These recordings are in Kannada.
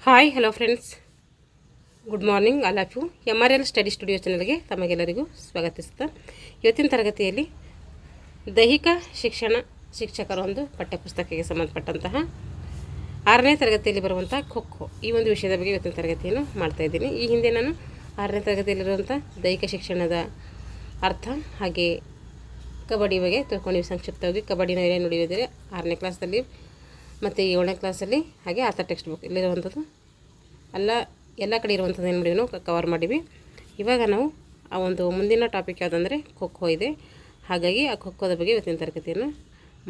Hi hello friends, good morning all of you. MRL study studio ಚಾನಲ್ಗೆ ತಮಗೆಲ್ಲರಿಗೂ ಸ್ವಾಗತಿಸುತ್ತಾ ಇವತ್ತಿನ ತರಗತಿಯಲ್ಲಿ ದೈಹಿಕ ಶಿಕ್ಷಣ ಶಿಕ್ಷಕರ ಒಂದು ಪಠ್ಯಪುಸ್ತಕಕ್ಕೆ ಸಂಬಂಧಪಟ್ಟಂತಹ 6ನೇ ತರಗತಿಯಲ್ಲಿ ಬರುವಂಥ ಖೋ ಈ ಒಂದು ವಿಷಯದ ಬಗ್ಗೆ ಇವತ್ತಿನ ತರಗತಿಯನ್ನು ಮಾಡ್ತಾಯಿದ್ದೀನಿ. ಈ ಹಿಂದೆ ನಾನು 6ನೇ ತರಗತಿಯಲ್ಲಿರುವಂಥ ದೈಹಿಕ ಶಿಕ್ಷಣದ ಅರ್ಥ ಹಾಗೆ ಕಬಡ್ಡಿ ಬಗ್ಗೆ ತಿಳ್ಕೊಂಡಿವಿ. ಸಂಕ್ಷಿಪ್ತವಾಗಿ ಕಬಡ್ಡಿನ ಏನೇನು ನೋಡಿದರೆ 6ನೇ ಕ್ಲಾಸಲ್ಲಿ ಮತ್ತು 7ನೇ ಕ್ಲಾಸಲ್ಲಿ ಹಾಗೆ ಆತ ಟೆಕ್ಸ್ಟ್ ಬುಕ್ ಇಲ್ಲಿರುವಂಥದ್ದು ಎಲ್ಲ ಕಡೆ ಇರುವಂಥದ್ದು ಏನು ಮಾಡಿವಿ ನಾವು ಕವರ್ ಮಾಡಿವಿ. ಇವಾಗ ನಾವು ಆ ಒಂದು ಮುಂದಿನ ಟಾಪಿಕ್ ಯಾವುದಂದರೆ ಖೋ ಇದೆ. ಹಾಗಾಗಿ ಆ ಖೋದ ಬಗ್ಗೆ ಇವತ್ತಿನ ತರಗತಿಯನ್ನು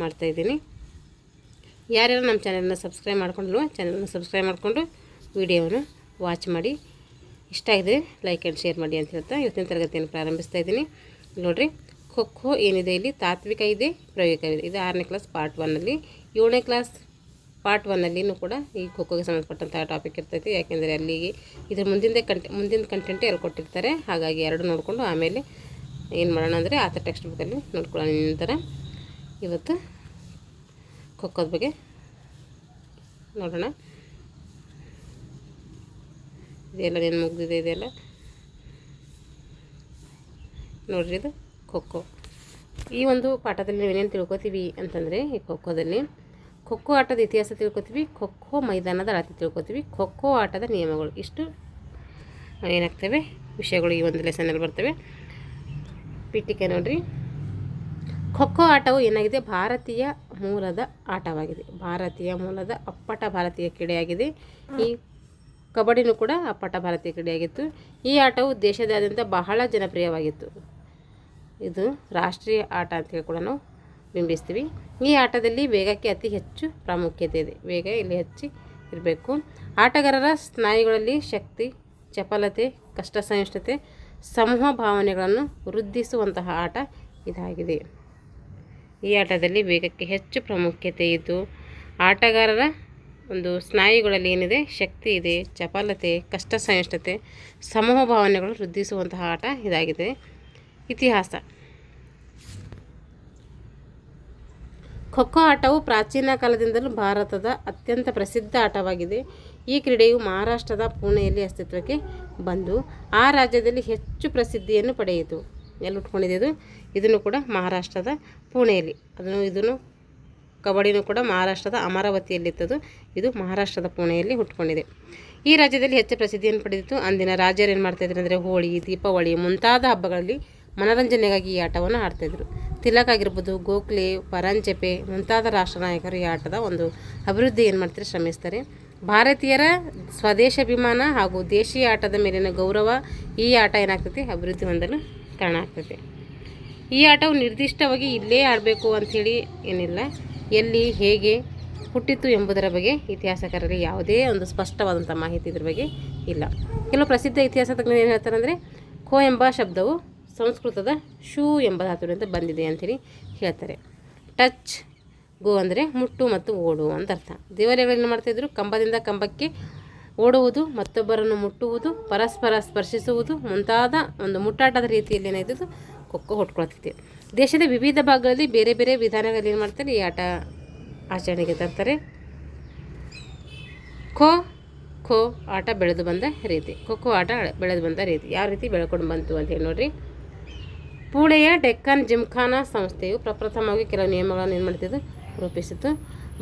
ಮಾಡ್ತಾಯಿದ್ದೀನಿ. ಯಾರ್ಯಾರು ನಮ್ಮ ಚಾನಲನ್ನು ಸಬ್ಸ್ಕ್ರೈಬ್ ಮಾಡ್ಕೊಂಡಿಲ್ವೋ ಚಾನಲನ್ನು ಸಬ್ಸ್ಕ್ರೈಬ್ ಮಾಡಿಕೊಂಡು ವಿಡಿಯೋವನ್ನು ವಾಚ್ ಮಾಡಿ, ಇಷ್ಟ ಆಗಿದೆ ಲೈಕ್ ಆ್ಯಂಡ್ ಶೇರ್ ಮಾಡಿ ಅಂತ ಹೇಳ್ತಾ ಇವತ್ತಿನ ತರಗತಿಯನ್ನು ಪ್ರಾರಂಭಿಸ್ತಾ ಇದ್ದೀನಿ. ನೋಡಿರಿ, ಖೋ ಏನಿದೆ ಇಲ್ಲಿ ತಾತ್ವಿಕ ಇದೆ, ಪ್ರಾಯೋಗಿಕ ಇದೆ. ಇದು 6ನೇ ಕ್ಲಾಸ್ ಪಾರ್ಟ್ 1ಅಲ್ಲಿ. 7ನೇ ಕ್ಲಾಸ್ ಪಾರ್ಟ್ 1ಅಲ್ಲಿನೂ ಕೂಡ ಈ ಖೋಗೆ ಸಂಬಂಧಪಟ್ಟಂಥ ಟಾಪಿಕ್ ಇರ್ತೈತಿ. ಯಾಕೆಂದರೆ ಅಲ್ಲಿಗೆ ಇದ್ರ ಮುಂದಿನ ಕಂಟೆಂಟೇ ಅಲ್ಲಿ ಕೊಟ್ಟಿರ್ತಾರೆ. ಹಾಗಾಗಿ ಎರಡು ನೋಡಿಕೊಂಡು ಆಮೇಲೆ ಏನು ಮಾಡೋಣ ಅಂದರೆ ಆತ ಟೆಕ್ಸ್ಟ್ ಬುಕ್ಕಲ್ಲಿ ನೋಡ್ಕೊಳ್ಳೋಣ. ನಂತರ ಇವತ್ತು ಖೋದ ಬಗ್ಗೆ ನೋಡೋಣ. ಇದೆಲ್ಲ ಏನು ಮುಗಿದಿದೆ, ಇದೆಲ್ಲ ನೋಡ್ರಿ. ಇದು ಖೋ. ಈ ಒಂದು ಪಾಠದಲ್ಲಿ ನಾವೇನೇನು ತಿಳ್ಕೊತೀವಿ ಅಂತಂದರೆ, ಈ ಖೋದಲ್ಲಿ ಖೋ ಆಟದ ಇತಿಹಾಸ ತಿಳ್ಕೊತೀವಿ, ಖೋ ಮೈದಾನದ ಅಳತೆ ತಿಳ್ಕೊತೀವಿ, ಖೋ ಆಟದ ನಿಯಮಗಳು, ಇಷ್ಟು ಏನಾಗ್ತವೆ ವಿಷಯಗಳು ಈ ಒಂದು ಲೆಸನಲ್ಲಿ ಬರ್ತವೆ. ಪೀಠಿಕೆ ನೋಡ್ರಿ. ಖೋ ಆಟವು ಏನಾಗಿದೆ, ಭಾರತೀಯ ಮೂಲದ ಆಟವಾಗಿದೆ. ಭಾರತೀಯ ಮೂಲದ ಅಪ್ಪಟ ಭಾರತೀಯ ಕ್ರೀಡೆಯಾಗಿದೆ. ಈ ಕಬಡ್ಡಿನೂ ಕೂಡ ಅಪ್ಪಟ ಭಾರತೀಯ ಕ್ರೀಡೆಯಾಗಿತ್ತು. ಈ ಆಟವು ದೇಶದಾದ್ಯಂತ ಬಹಳ ಜನಪ್ರಿಯವಾಗಿತ್ತು. ಇದು ರಾಷ್ಟ್ರೀಯ ಆಟ ಅಂತೇಳಿ ಕೂಡ ನಾವು ಬಿಂಬಿಸ್ತೀವಿ. ಈ ಆಟದಲ್ಲಿ ವೇಗಕ್ಕೆ ಅತಿ ಹೆಚ್ಚು ಪ್ರಾಮುಖ್ಯತೆ ಇದೆ. ವೇಗ ಇಲ್ಲಿ ಹೆಚ್ಚು ಇರಬೇಕು. ಆಟಗಾರರ ಸ್ನಾಯುಗಳಲ್ಲಿ ಶಕ್ತಿ, ಚಪಲತೆ, ಕಷ್ಟ ಸಹಿಷ್ಣುತೆ, ಸಮೂಹ ಭಾವನೆಗಳನ್ನು ವೃದ್ಧಿಸುವಂತಹ ಆಟ ಇದಾಗಿದೆ. ಈ ಆಟದಲ್ಲಿ ವೇಗಕ್ಕೆ ಹೆಚ್ಚು ಪ್ರಾಮುಖ್ಯತೆ ಇದ್ದು ಆಟಗಾರರ ಒಂದು ಸ್ನಾಯುಗಳಲ್ಲಿ ಏನಿದೆ, ಶಕ್ತಿ ಇದೆ, ಚಪಲತೆ, ಕಷ್ಟ ಸಹಿಷ್ಣುತೆ, ಸಮೂಹ ಭಾವನೆಗಳು ವೃದ್ಧಿಸುವಂತಹ ಆಟ ಇದಾಗಿದೆ. ಇತಿಹಾಸ. ಖೋ ಆಟವು ಪ್ರಾಚೀನ ಕಾಲದಿಂದಲೂ ಭಾರತದ ಅತ್ಯಂತ ಪ್ರಸಿದ್ಧ ಆಟವಾಗಿದೆ. ಈ ಕ್ರೀಡೆಯು ಮಹಾರಾಷ್ಟ್ರದ ಪುಣೆಯಲ್ಲಿ ಅಸ್ತಿತ್ವಕ್ಕೆ ಬಂದು ಆ ರಾಜ್ಯದಲ್ಲಿ ಹೆಚ್ಚು ಪ್ರಸಿದ್ಧಿಯನ್ನು ಪಡೆಯಿತು. ಎಲ್ಲಿ ಉಟ್ಕೊಂಡಿದೆ ಇದನ್ನು ಕೂಡ ಮಹಾರಾಷ್ಟ್ರದ ಪುಣೆಯಲ್ಲಿ. ಇದನ್ನು ಕಬಡ್ಡಿನೂ ಕೂಡ ಮಹಾರಾಷ್ಟ್ರದ ಅಮರಾವತಿಯಲ್ಲಿತ್ತದು. ಇದು ಮಹಾರಾಷ್ಟ್ರದ ಪುಣೆಯಲ್ಲಿ ಹುಟ್ಕೊಂಡಿದೆ. ಈ ರಾಜ್ಯದಲ್ಲಿ ಹೆಚ್ಚು ಪ್ರಸಿದ್ಧಿಯನ್ನು ಪಡೆದಿತ್ತು. ಅಂದಿನ ರಾಜ್ಯರು ಏನು ಮಾಡ್ತಾಯಿದ್ರು ಅಂದರೆ, ಹೋಳಿ, ದೀಪಾವಳಿ ಮುಂತಾದ ಹಬ್ಬಗಳಲ್ಲಿ ಮನೋರಂಜನೆಗಾಗಿ ಈ ಆಟವನ್ನು ಆಡ್ತಾಯಿದ್ರು. ತಿಲಕ್ ಆಗಿರ್ಬೋದು, ಗೋಖಲೆ, ಪರಂಜಪೆ ಮುಂತಾದ ರಾಷ್ಟ್ರ ನಾಯಕರು ಈ ಆಟದ ಒಂದು ಅಭಿವೃದ್ಧಿ ಏನು ಮಾಡ್ತಾರೆ, ಶ್ರಮಿಸ್ತಾರೆ. ಭಾರತೀಯರ ಸ್ವದೇಶಾಭಿಮಾನ ಹಾಗೂ ದೇಶೀಯ ಆಟದ ಮೇಲಿನ ಗೌರವ ಈ ಆಟ ಏನಾಗ್ತೈತಿ, ಅಭಿವೃದ್ಧಿ ಹೊಂದಲು ಕಾರಣ ಆಗ್ತೈತಿ. ಈ ಆಟವು ನಿರ್ದಿಷ್ಟವಾಗಿ ಇಲ್ಲೇ ಆಡಬೇಕು ಅಂಥೇಳಿ ಏನಿಲ್ಲ. ಎಲ್ಲಿ, ಹೇಗೆ ಹುಟ್ಟಿತು ಎಂಬುದರ ಬಗ್ಗೆ ಇತಿಹಾಸಕಾರರಿಗೆ ಯಾವುದೇ ಒಂದು ಸ್ಪಷ್ಟವಾದಂಥ ಮಾಹಿತಿ ಇದ್ರ ಬಗ್ಗೆ ಇಲ್ಲ. ಕೆಲವು ಪ್ರಸಿದ್ಧ ಇತಿಹಾಸ ತಜ್ಞರು ಏನು ಹೇಳ್ತಾರೆ ಅಂದರೆ, ಖೋ ಎಂಬ ಶಬ್ದವು ಸಂಸ್ಕೃತದ ಶೂ ಎಂಬ ಧಾತುವಿನಿಂದ ಬಂದಿದೆ ಅಂಥೇಳಿ ಹೇಳ್ತಾರೆ. ಟಚ್, ಗೋ ಅಂದರೆ ಮುಟ್ಟು ಮತ್ತು ಓಡು ಅಂತ ಅರ್ಥ. ದೇವಾಲಯಗಳೇನು ಮಾಡ್ತಾಯಿದ್ರು, ಕಂಬದಿಂದ ಕಂಬಕ್ಕೆ ಓಡುವುದು, ಮತ್ತೊಬ್ಬರನ್ನು ಮುಟ್ಟುವುದು, ಪರಸ್ಪರ ಸ್ಪರ್ಶಿಸುವುದು ಮುಂತಾದ ಒಂದು ಮುಟ್ಟಾಟದ ರೀತಿಯಲ್ಲಿ ಏನಾಯ್ತದ್ದು ಖೋ ಹುಟ್ಕೊಳ್ತೈತಿ. ದೇಶದ ವಿವಿಧ ಭಾಗಗಳಲ್ಲಿ ಬೇರೆ ಬೇರೆ ವಿಧಾನಗಳಲ್ಲಿ ಏನು ಮಾಡ್ತಾರೆ, ಈ ಆಟ ಆಚರಣೆಗೆ ತರ್ತಾರೆ. ಖೋ ಆಟ ಬೆಳೆದು ಬಂದ ರೀತಿ. ಖೋ ಆಟ ಬೆಳೆದು ಬಂದ ರೀತಿ ಯಾವ ರೀತಿ ಬೆಳ್ಕೊಂಡು ಬಂತು ಅಂತ ಹೇಳಿ ನೋಡ್ರಿ. ಪುಣೆಯ ಡೆಕ್ಕನ್ ಜಿಮ್ಖಾನಾ ಸಂಸ್ಥೆಯು ಪ್ರಪ್ರಥಮವಾಗಿ ಕೆಲವು ನಿಯಮಗಳನ್ನು ಏನು ಮಾಡ್ತಿದ್ದು ರೂಪಿಸಿತು.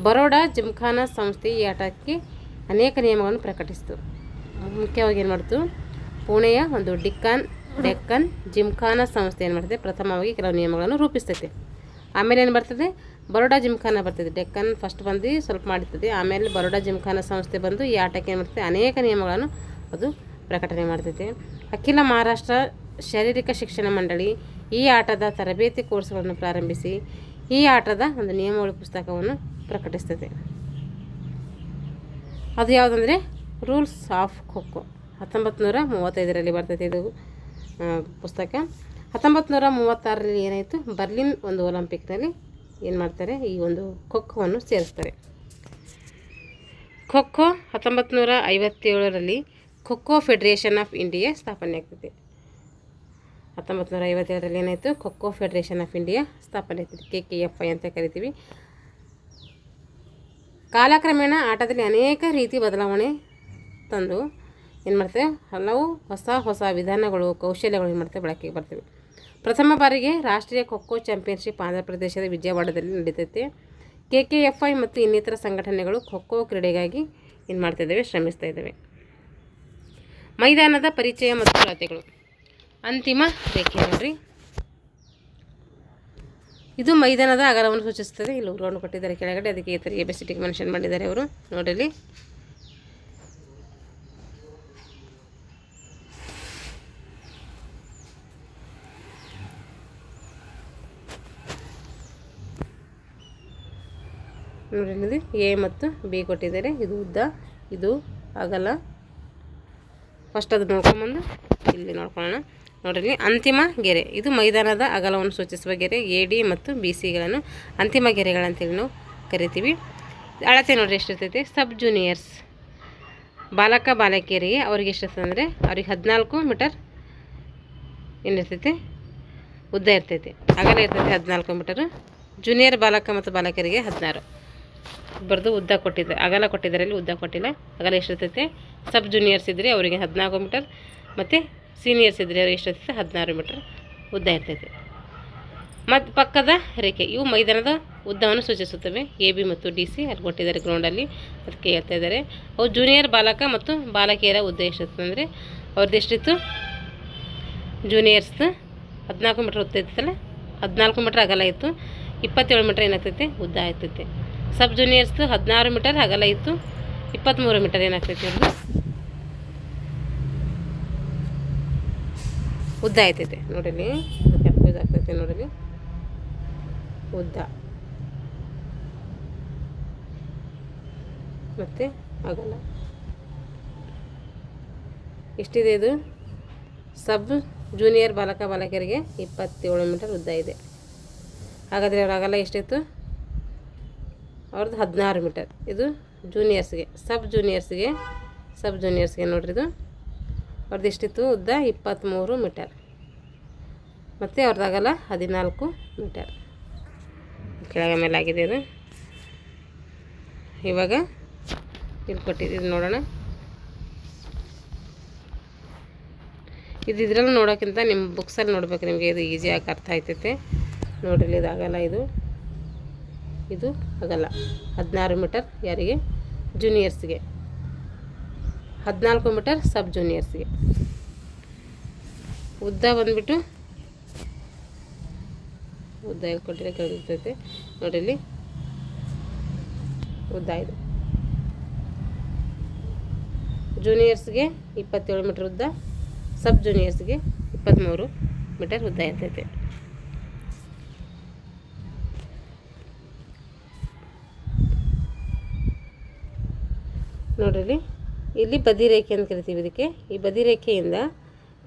ಬರೋಡಾ ಜಿಮ್ಖಾನಾ ಸಂಸ್ಥೆ ಈ ಆಟಕ್ಕೆ ಅನೇಕ ನಿಯಮಗಳನ್ನು ಪ್ರಕಟಿಸಿತು. ಮುಖ್ಯವಾಗಿ ಏನು ಮಾಡ್ತು, ಪುಣೆಯ ಒಂದು ಡೆಕ್ಕನ್ ಜಿಮ್ಖಾನಾ ಸಂಸ್ಥೆ ಏನು ಮಾಡ್ತದೆ, ಪ್ರಥಮವಾಗಿ ಕೆಲವು ನಿಯಮಗಳನ್ನು ರೂಪಿಸ್ತೈತೆ. ಆಮೇಲೆ ಏನು ಬರ್ತದೆ, ಬರೋಡಾ ಜಿಮ್ಖಾನಾ ಬರ್ತದೆ. ಡೆಕ್ಕನ್ ಫಸ್ಟ್ ಬಂದು ಸ್ವಲ್ಪ ಮಾಡಿರ್ತದೆ. ಆಮೇಲೆ ಬರೋಡಾ ಜಿಮ್ಖಾನಾ ಸಂಸ್ಥೆ ಬಂದು ಈ ಆಟಕ್ಕೆ ಏನು ಮಾಡ್ತದೆ, ಅನೇಕ ನಿಯಮಗಳನ್ನು ಅದು ಪ್ರಕಟಣೆ ಮಾಡ್ತೈತೆ. ಅಖಿಲ ಮಹಾರಾಷ್ಟ್ರ ಶಾರೀರಿಕ ಶಿಕ್ಷಣ ಮಂಡಳಿ ಈ ಆಟದ ತರಬೇತಿ ಕೋರ್ಸ್ಗಳನ್ನು ಪ್ರಾರಂಭಿಸಿ ಈ ಆಟದ ಒಂದು ನಿಯಮಗಳ ಪುಸ್ತಕವನ್ನು ಪ್ರಕಟಿಸ್ತದೆ. ಅದು ಯಾವುದಂದರೆ ರೂಲ್ಸ್ ಆಫ್ ಖೋ. 1935ರಲ್ಲಿ ಬರ್ತೈತೆ ಇದು ಪುಸ್ತಕ. 1936ರಲ್ಲಿ ಏನಾಯಿತು, ಬರ್ಲಿನ್ ಒಂದು ಒಲಿಂಪಿಕ್ನಲ್ಲಿ ಏನು ಮಾಡ್ತಾರೆ, ಈ ಒಂದು ಖೋವನ್ನು ಸೇರಿಸ್ತಾರೆ. ಖೋ 1957ರಲ್ಲಿ ಖೋ ಫೆಡರೇಷನ್ ಆಫ್ ಇಂಡಿಯಾ ಸ್ಥಾಪನೆ ಆಗ್ತದೆ. 1957ರಲ್ಲಿ ಏನಾಯಿತು, ಖೋ ಫೆಡರೇಷನ್ ಆಫ್ ಇಂಡಿಯಾ ಸ್ಥಾಪನೆ ಆಗ್ತದೆ. KKFI ಅಂತ ಕರಿತೀವಿ. ಕಾಲಕ್ರಮೇಣ ಆಟದಲ್ಲಿ ಅನೇಕ ರೀತಿ ಬದಲಾವಣೆ ತಂದು ಏನು ಮಾಡ್ತೇವೆ, ಹಲವು ಹೊಸ ವಿಧಾನಗಳು, ಕೌಶಲ್ಯಗಳು ಏನು ಮಾಡ್ತೇವೆ ಬಳಕೆಗೆ ಬರ್ತೇವೆ. ಪ್ರಥಮ ಬಾರಿಗೆ ರಾಷ್ಟ್ರೀಯ ಖೋಖೋ ಚಾಂಪಿಯನ್ಶಿಪ್ ಆಂಧ್ರ ಪ್ರದೇಶದ ವಿಜಯವಾಡದಲ್ಲಿ ನಡೀತೈತೆ. KKFI ಮತ್ತು ಇನ್ನಿತರ ಸಂಘಟನೆಗಳು ಖೋಖೋ ಕ್ರೀಡೆಗಾಗಿ ಏನು ಮಾಡ್ತಾಯಿದ್ದಾವೆ, ಶ್ರಮಿಸ್ತಾ ಇದ್ದಾವೆ. ಮೈದಾನದ ಪರಿಚಯ ಮತ್ತು ಅಳತೆಗಳು. ಅಂತಿಮ ರೇಖೆ ನೋಡ್ರಿ, ಇದು ಮೈದಾನದ ಅಗಲವನ್ನು ಸೂಚಿಸುತ್ತದೆ. ಇಲ್ಲಿ ಗ್ರೌಂಡ್ ಕೊಟ್ಟಿದ್ದಾರೆ ಕೆಳಗಡೆ, ಅದಕ್ಕೆ ಈ ಥರ ABCD ಮೆನ್ಷನ್ ಮಾಡಿದ್ದಾರೆ ಅವರು. ನೋಡಿರಿ, ನೋಡಿ A ಮತ್ತು B ಕೊಟ್ಟಿದ್ದಾರೆ. ಇದು ಉದ್ದ, ಇದು ಅಗಲ. ಫಸ್ಟ್ ಅದು ನೋಡ್ಕೊಂಬಂದು ಇಲ್ಲಿ ನೋಡ್ಕೊಳ್ಳೋಣ. ನೋಡಿರಿ, ಅಂತಿಮ ಗೆರೆ, ಇದು ಮೈದಾನದ ಅಗಲವನ್ನು ಸೂಚಿಸುವ ಗೆರೆ. AD ಮತ್ತು BCಗಳನ್ನು ಅಂತಿಮ ಗೆರೆಗಳಂತೇಳಿ ನಾವು ಕರಿತೀವಿ. ಅಳತೆ ನೋಡಿರಿ ಎಷ್ಟಿರ್ತೈತಿ. ಸಬ್ ಜೂನಿಯರ್ಸ್ ಬಾಲಕ ಬಾಲಕಿಯರಿಗೆ ಅವ್ರಿಗೆ ಎಷ್ಟಿರ್ತದೆ ಅಂದರೆ ಅವ್ರಿಗೆ 14 ಮೀಟರ್ ಏನಿರ್ತೈತಿ, ಉದ್ದ ಇರ್ತೈತಿ. ಅಗಲ ಇರ್ತೈತಿ 14 ಮೀಟರು. ಜೂನಿಯರ್ ಬಾಲಕ ಮತ್ತು ಬಾಲಕಿಯರಿಗೆ 16 ಬರ್ದು ಉದ್ದ ಕೊಟ್ಟಿದ್ದಾರೆ, ಅಗಲ ಕೊಟ್ಟಿದ್ದಾರೆ, ಇಲ್ಲಿ ಉದ್ದ ಕೊಟ್ಟಿಲ್ಲ. ಅಗಲ ಎಷ್ಟಿರ್ತೈತೆ, ಸಬ್ ಜೂನಿಯರ್ಸ್ ಇದ್ದರೆ ಅವರಿಗೆ 14 ಮೀಟರ್ ಮತ್ತು ಸೀನಿಯರ್ಸ್ ಇದ್ದರೆ ಅವ್ರಿಗೆ ಎಷ್ಟಿರ್ತೈತೆ 16 ಮೀಟರ್ ಉದ್ದ ಇರ್ತೈತೆ. ಮತ್ತು ಪಕ್ಕದ ರೇಖೆ ಇವು ಮೈದಾನದ ಉದ್ದವನ್ನು ಸೂಚಿಸುತ್ತವೆ. AB ಮತ್ತು DC ಅಲ್ಲಿ ಕೊಟ್ಟಿದ್ದಾರೆ ಗ್ರೌಂಡಲ್ಲಿ, ಅದಕ್ಕೆ ಹೇಳ್ತಾ ಇದ್ದಾರೆ. ಅವು ಜೂನಿಯರ್ ಬಾಲಕ ಮತ್ತು ಬಾಲಕಿಯರ ಉದ್ದ ಎಷ್ಟಿರ್ತದೆ ಅಂದರೆ ಅವ್ರದ್ದು ಎಷ್ಟಿತ್ತು, ಜೂನಿಯರ್ಸ್ದು 14 ಮೀಟರ್ ಉದ್ದ ಇರ್ತೈತಲ್ಲ, 14 ಮೀಟರ್ ಅಗಲ ಇತ್ತು, 27 ಮೀಟರ್ ಏನಾಗ್ತೈತೆ ಉದ್ದ ಆಗ್ತೈತೆ. ಸಬ್ ಜೂನಿಯರ್ಸ್ದು 16 ಮೀಟರ್ ಅಗಲ ಇತ್ತು, 23 ಮೀಟರ್ ಏನಾಗ್ತೈತಿ ಅವ್ರದ್ದು ಉದ್ದ ಆಯ್ತೈತೆ. ನೋಡಿರಿ, ಕನ್ಫ್ಯೂಸ್ ಆಗ್ತೈತೆ. ನೋಡಿರಿ, ಉದ್ದ ಮತ್ತು ಅಗಲ ಎಷ್ಟಿದೆ. ಇದು ಸಬ್ ಜೂನಿಯರ್ ಬಾಲಕ ಬಾಲಕಿಯರಿಗೆ 27 ಮೀಟರ್ ಉದ್ದ ಇದೆ. ಹಾಗಾದರೆ ಅವ್ರ ಅಗಲ ಎಷ್ಟಿತ್ತು, ಅವ್ರದ್ದು 16 ಮೀಟರ್. ಇದು ಜೂನಿಯರ್ಸ್ಗೆ. ಸಬ್ ಜೂನಿಯರ್ಸ್ಗೆ ನೋಡ್ರಿ, ಇದು ಅವ್ರದ್ದು ಎಷ್ಟಿತ್ತು ಉದ್ದ 23 ಮೀಟರ್ ಮತ್ತು ಅವ್ರದ್ದು ಅಗಲ 14 ಮೀಟರ್. ಕೆಳಗೆ ಮೇಲೆ ಆಗಿದೆ ಇದು. ಇವಾಗ ಇಲ್ಲಿ ಕೊಟ್ಟಿದ್ದು ನೋಡೋಣ. ಇದು ಇದರಲ್ಲಿ ನೋಡೋಕ್ಕಿಂತ ನಿಮ್ಮ ಬುಕ್ಸಲ್ಲಿ ನೋಡ್ಬೇಕು, ನಿಮಗೆ ಇದು ಈಸಿಯಾಗಿ ಅರ್ಥ ಆಯ್ತೈತೆ. ನೋಡ್ರಿ, ಇದು ಅಗಲ, ಇದು ಅಗಲ 16 ಮೀಟರ್ ಯಾರಿಗೆ, ಜೂನಿಯರ್ಸ್ಗೆ, 14 ಮೀಟರ್ ಸಬ್ ಜೂನಿಯರ್ಸ್ಗೆ. ಉದ್ದ ಬಂದುಬಿಟ್ಟು ಉದ್ದ ಕೊಟ್ಟಿರೋ ಕೇಳಿರ್ತೈತೆ. ನೋಡಿರಿ, ಇಲ್ಲಿ ಉದ್ದ ಇದು ಜೂನಿಯರ್ಸ್ಗೆ 27 ಮೀಟರ್ ಉದ್ದ, ಸಬ್ ಜೂನಿಯರ್ಸ್ಗೆ 23 ಮೀಟರ್ ಉದ್ದ ಇರ್ತೈತೆ. ನೋಡ್ರಿ, ಇಲ್ಲಿ ಬದಿ ರೇಖೆ ಅಂತ ಕರಿತೀವಿ ಇದಕ್ಕೆ. ಈ ಬದಿ ರೇಖೆಯಿಂದ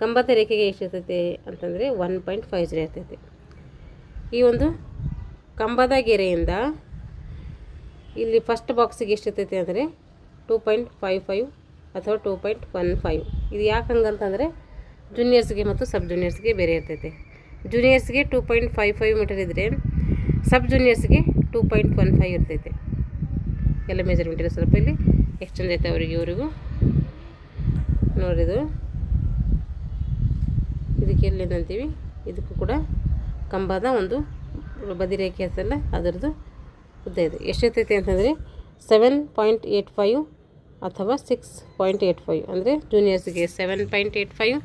ಕಂಬದ ರೇಖೆಗೆ ಎಷ್ಟಿರ್ತೈತೆ ಅಂತಂದರೆ 1.50 ಇರ್ತೈತೆ. ಈ ಒಂದು ಕಂಬದ ಗೆರೆಯಿಂದ ಇಲ್ಲಿ ಫಸ್ಟ್ ಬಾಕ್ಸಿಗೆ ಎಷ್ಟಿರ್ತೈತೆ ಅಂದರೆ 2.55 ಅಥವಾ 2.15. ಇದು ಯಾಕೆ ಹಂಗಂತಂದರೆ ಜೂನಿಯರ್ಸ್ಗೆ ಮತ್ತು ಸಬ್ ಜೂನಿಯರ್ಸ್ಗೆ ಬೇರೆ ಇರ್ತೈತೆ. ಜೂನಿಯರ್ಸ್ಗೆ 2.55 ಮೀಟರ್ ಇದ್ದರೆ ಸಬ್ ಜೂನಿಯರ್ಸ್ಗೆ 2.15 ಇರ್ತೈತೆ. ಎಲ್ಲ ಮೆಜರ್ಮೆಂಟ್ ಇದೆ, ಸ್ವಲ್ಪ ಇಲ್ಲಿ ಎಕ್ಸ್ಚೇಂಜ್ ಐತೆ ಅವರಿಗೆ ಇವರಿಗೂ. ನೋಡಿದು ಇದಕ್ಕೆ ಎಲ್ಲಿಂದ ಅಂತೀವಿ, ಇದಕ್ಕೂ ಕೂಡ ಕಂಬದ ಒಂದು ಬದಿ ರೇಖೆ ಇರ್ತಲ್ಲ ಅದರದ್ದು ಉದ್ದ ಇದೆ. ಎಷ್ಟಿರ್ತೈತೆ ಅಂತಂದರೆ 7.85 ಅಥವಾ 6.85. ಅಂದರೆ ಜೂನಿಯರ್ಸ್ಗೆ 7.85,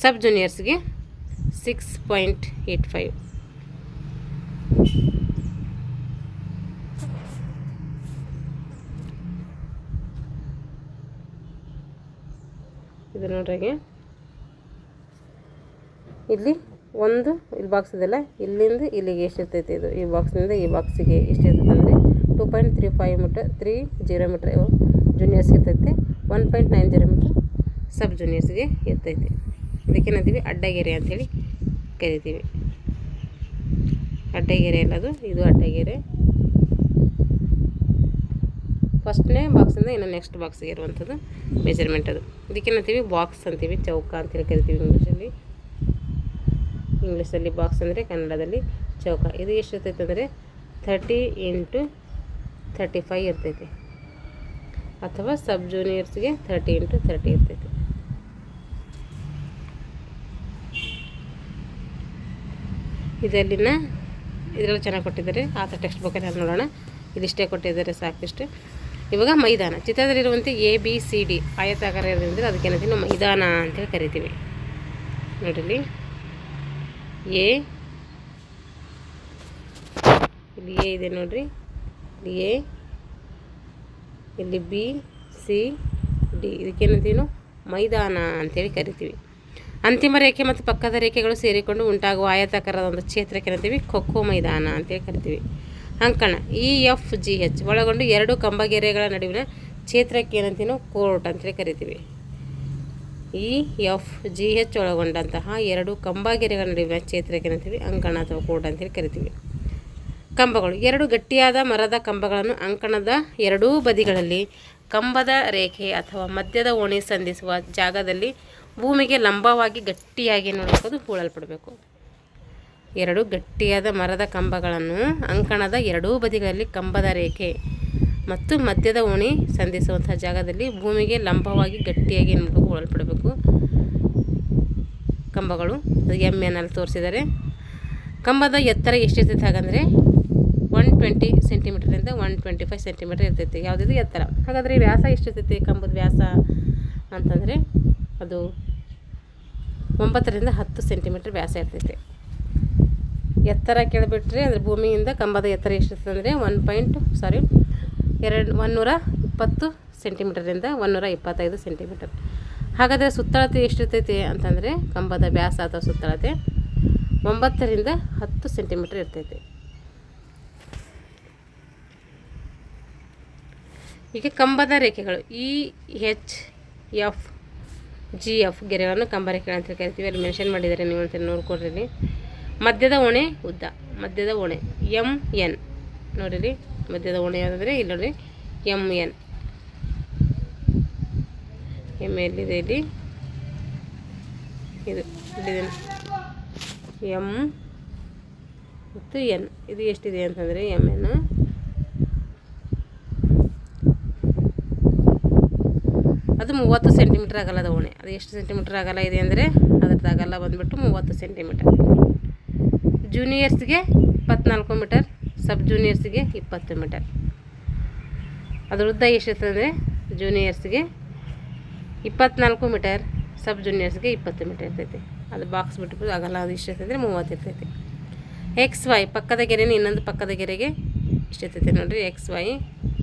ಸಬ್ ಜೂನಿಯರ್ಸ್ಗೆ 6.85. ಇದು ನೋಡ್ರಿ, ಇಲ್ಲಿ ಇಲ್ಲಿ ಬಾಕ್ಸ್ ಇದೆಲ್ಲ, ಇಲ್ಲಿಂದ ಇಲ್ಲಿಗೆ ಎಷ್ಟಿರ್ತೈತೆ ಇದು, ಈ ಬಾಕ್ಸ್ನಿಂದ ಈ ಬಾಕ್ಸಿಗೆ ಎಷ್ಟಿರ್ತೈತೆ ಅಂದರೆ 2.35 ಮೀಟರ್ 30 ಮೀಟರ್ ಜೂನಿಯರ್ಸ್ಗೆ ಇರ್ತೈತೆ, 1.90 ಮೀಟರ್ ಸಬ್ ಜೂನಿಯರ್ಸ್ಗೆ ಇರ್ತೈತೆ. ಇದಕ್ಕೇನಂತೀವಿ, ಅಡ್ಡಗೆರೆ ಅಂಥೇಳಿ ಕರಿತೀವಿ. ಅಡ್ಡಗೆರೆ ಅಲ್ಲದು, ಇದು ಅಡ್ಡಗೆರೆ. ಫಸ್ಟ್ನೇ ಬಾಕ್ಸಿಂದ ಇನ್ನು ನೆಕ್ಸ್ಟ್ ಬಾಕ್ಸಿಗೆ ಇರುವಂಥದ್ದು ಮೆಜರ್ಮೆಂಟ್ ಅದು. ಇದಕ್ಕೇನಂತೀವಿ, ಬಾಕ್ಸ್ ಅಂತೀವಿ, ಚೌಕ ಅಂತೇಳಿ ಕರಿತೀವಿ ಇಂಗ್ಲೀಷಲ್ಲಿ ಬಾಕ್ಸ್ ಅಂದರೆ ಕನ್ನಡದಲ್ಲಿ ಚೌಕ. ಇದು ಎಷ್ಟಿರ್ತೈತೆ ಅಂದರೆ 30 × 35 ಇರ್ತೈತೆ. ಅಥವಾ ಸಬ್ ಜೂನಿಯರ್ಸ್ಗೆ 30 ಇಂಟು 30 ಇರ್ತೈತಿ. ಇದರಲ್ಲಿನ ಇದರಲ್ಲಿ ಚೆನ್ನಾಗಿ ಕೊಟ್ಟಿದ್ದಾರೆ. ಆತ ಟೆಕ್ಸ್ಟ್ ಬುಕ್ಕಲ್ಲಿ ನೋಡೋಣ. ಇದಿಷ್ಟೇ ಕೊಟ್ಟಿದ್ದಾರೆ, ಸಾಕಿಷ್ಟು. ಇವಾಗ ಮೈದಾನ ಚಿತ್ರದಲ್ಲಿರುವಂತೆ ABCD ಆಯತಾಕಾರ ಇರೋದ್ರಿಂದ ಅದಕ್ಕೇನಂತೀವಿ ನಾವು ಮೈದಾನ ಅಂತೇಳಿ ಕರಿತೀವಿ. ನೋಡಿರಿ, ಎ ಇಲ್ಲಿ ಎ ಇದೆ ನೋಡಿರಿ, ಇಲ್ಲಿ ಎ, ಇಲ್ಲಿ B C D, ಇದಕ್ಕೇನಂತೀವಿ ನಾವು ಮೈದಾನ ಅಂತೇಳಿ ಕರಿತೀವಿ. ಅಂತಿಮ ರೇಖೆ ಮತ್ತು ಪಕ್ಕದ ರೇಖೆಗಳು ಸೇರಿಕೊಂಡು ಉಂಟಾಗುವ ಆಯತಾಕಾರದ ಒಂದು ಕ್ಷೇತ್ರಕ್ಕೆ ಏನಂತೀವಿ ಖೋ ಮೈದಾನ ಅಂತೇಳಿ ಕರಿತೀವಿ. ಅಂಕಣ EFGH ಒಳಗೊಂಡು 2 ಕಂಬಗೆರೆಗಳ ನಡುವಿನ ಕ್ಷೇತ್ರಕ್ಕೆ ಏನಂತೀವಿ ನಾವು ಕೋರ್ಟ್ ಅಂತೇಳಿ ಕರಿತೀವಿ. EFGH ಒಳಗೊಂಡಂತಹ 2 ಕಂಬಗೆರೆಗಳ ನಡುವಿನ ಕ್ಷೇತ್ರಕ್ಕೆ ಏನಂತೀವಿ ಅಂಕಣ ಅಥವಾ ಕೋರ್ಟ್ ಅಂತೇಳಿ ಕರಿತೀವಿ. ಕಂಬಗಳು 2 ಗಟ್ಟಿಯಾದ ಮರದ ಕಂಬಗಳನ್ನು ಅಂಕಣದ ಎರಡೂ ಬದಿಗಳಲ್ಲಿ ಕಂಬದ ರೇಖೆ ಅಥವಾ ಮಧ್ಯದ ಓಣಿ ಸಂಧಿಸುವ ಜಾಗದಲ್ಲಿ ಭೂಮಿಗೆ ಲಂಬವಾಗಿ ಗಟ್ಟಿಯಾಗಿ ನೋಡೋದು ಹೂಳಲ್ಪಡಬೇಕು. 2 ಗಟ್ಟಿಯಾದ ಮರದ ಕಂಬಗಳನ್ನು ಅಂಕಣದ ಎರಡೂ ಬದಿಗಳಲ್ಲಿ ಕಂಬದ ರೇಖೆ ಮತ್ತು ಮಧ್ಯದ ಓಣಿ ಸಂಧಿಸುವಂತಹ ಜಾಗದಲ್ಲಿ ಭೂಮಿಗೆ ಲಂಬವಾಗಿ ಗಟ್ಟಿಯಾಗಿ ನೋಡೋದು ಹೂಳಲ್ಪಡಬೇಕು. ಕಂಬಗಳು MN ಅಲ್ಲಿ ತೋರಿಸಿದ್ದಾರೆ. ಕಂಬದ ಎತ್ತರ ಎಷ್ಟಿರ್ತೈತೆ ಹಾಗಂದರೆ 120 ಸೆಂಟಿಮೀಟರಿಂದ 125 ಸೆಂಟಿಮೀಟರ್ ಇರ್ತೈತಿ. ಯಾವುದಿದು ಎತ್ತರ. ಹಾಗಾದರೆ ವ್ಯಾಸ ಎಷ್ಟಿರ್ತೈತಿ? ಕಂಬದ ವ್ಯಾಸ ಅಂತಂದರೆ ಅದು 9 ರಿಂದ 10 ಸೆಂಟಿಮೀಟರ್ ವ್ಯಾಸ ಇರ್ತೈತಿ. ಎತ್ತರ ಕೇಳಿಬಿಟ್ರೆ ಅಂದರೆ ಭೂಮಿಯಿಂದ ಕಂಬದ ಎತ್ತರ ಎಷ್ಟಿರ್ತದೆ ಅಂದರೆ 120 ಸೆಂಟಿಮೀಟರಿಂದ 125 ಸೆಂಟಿಮೀಟರ್. ಹಾಗಾದರೆ ಸುತ್ತಳತೆ ಎಷ್ಟಿರ್ತೈತಿ ಅಂತಂದರೆ ಕಂಬದ ವ್ಯಾಸ ಅಥವಾ ಸುತ್ತಳತೆ 9 ರಿಂದ 10 ಸೆಂಟಿಮೀಟರ್ ಇರ್ತೈತಿ. ಈಗ ಕಂಬದ ರೇಖೆಗಳು EHFGF ಗೆರೆಗಳನ್ನು ಕಂಬ ರೇಖೆಗಳು ಅಂತ ಕರಿತೀವಿ. ಅಲ್ಲಿ ಮೆನ್ಷನ್ ಮಾಡಿದ್ದಾರೆ, ನೀವು ಅಂತ ನೋಡ್ಕೊಡ್ರಿ. ಮಧ್ಯದ ಓಣೆ ಉದ್ದ, ಮಧ್ಯದ ಓಣೆ MN ನೋಡಿರಿ. ಮಧ್ಯದ ಓಣೆ ಯಾವುದಂದರೆ ಇಲ್ಲಿ ನೋಡಿರಿ MN. ಎಲ್ಲಿದೆ? ಇಲ್ಲಿ ಇದು ಇಲ್ಲಿದೆ M ಮತ್ತು N. ಇದು ಎಷ್ಟಿದೆ ಅಂತಂದರೆ MN ಅದು 30 ಸೆಂಟಿಮೀಟರ್ ಅಗಲದ ಓಣೆ. ಅದು ಎಷ್ಟು ಸೆಂಟಿಮೀಟರ್ ಅಗಲ ಇದೆ ಅಂದರೆ ಅದ್ರದ್ದು ಅಗಲ ಬಂದುಬಿಟ್ಟು 30 ಸೆಂಟಿಮೀಟರ್. ಜೂನಿಯರ್ಸ್ಗೆ 24 ಮೀಟರ್, ಸಬ್ ಜೂನಿಯರ್ಸ್ಗೆ 20 ಮೀಟರ್. ಅದ್ರ ಉದ್ದ ಎಷ್ಟಿರ್ತದೆ? ಜೂನಿಯರ್ಸ್ಗೆ 24 ಮೀಟರ್, ಸಬ್ ಜೂನಿಯರ್ಸ್ಗೆ 20 ಮೀಟರ್ ಇರ್ತೈತಿ. ಅದು ಬಾಕ್ಸ್ ಬಿಟ್ಟು ಅಗಲ ಅದು ಇಷ್ಟಿರ್ತೈತೆ 30 ಇರ್ತೈತಿ. XY ಪಕ್ಕದ ಗೆರೆಯಿಂದ ಇನ್ನೊಂದು ಪಕ್ಕದ ಗೆರೆಗೆ ಇಷ್ಟಿರ್ತೈತೆ ನೋಡಿರಿ. XY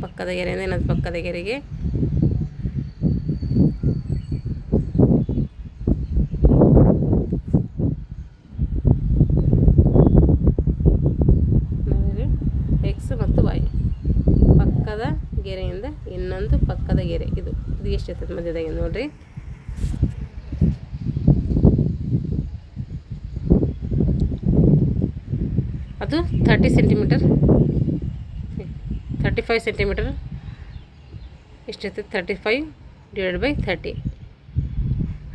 ಪಕ್ಕದ ಗೆರೆಯಿಂದ ಇನ್ನೊಂದು ಪಕ್ಕದ ಗೆರೆಗೆ ಮತ್ತು Y ಪಕ್ಕದ ಗೆರೆಯಿಂದ ಇನ್ನೊಂದು ಪಕ್ಕದ ಗೆರೆ ಇದು ಎಷ್ಟಿರ್ತದೆ ಮಧ್ಯದಾಗಿ ನೋಡಿರಿ. ಅದು 30 ಸೆಂಟಿಮೀಟರ್, 35 ಸೆಂಟಿಮೀಟರ್ ಎಷ್ಟಿರ್ತದೆ? 35/30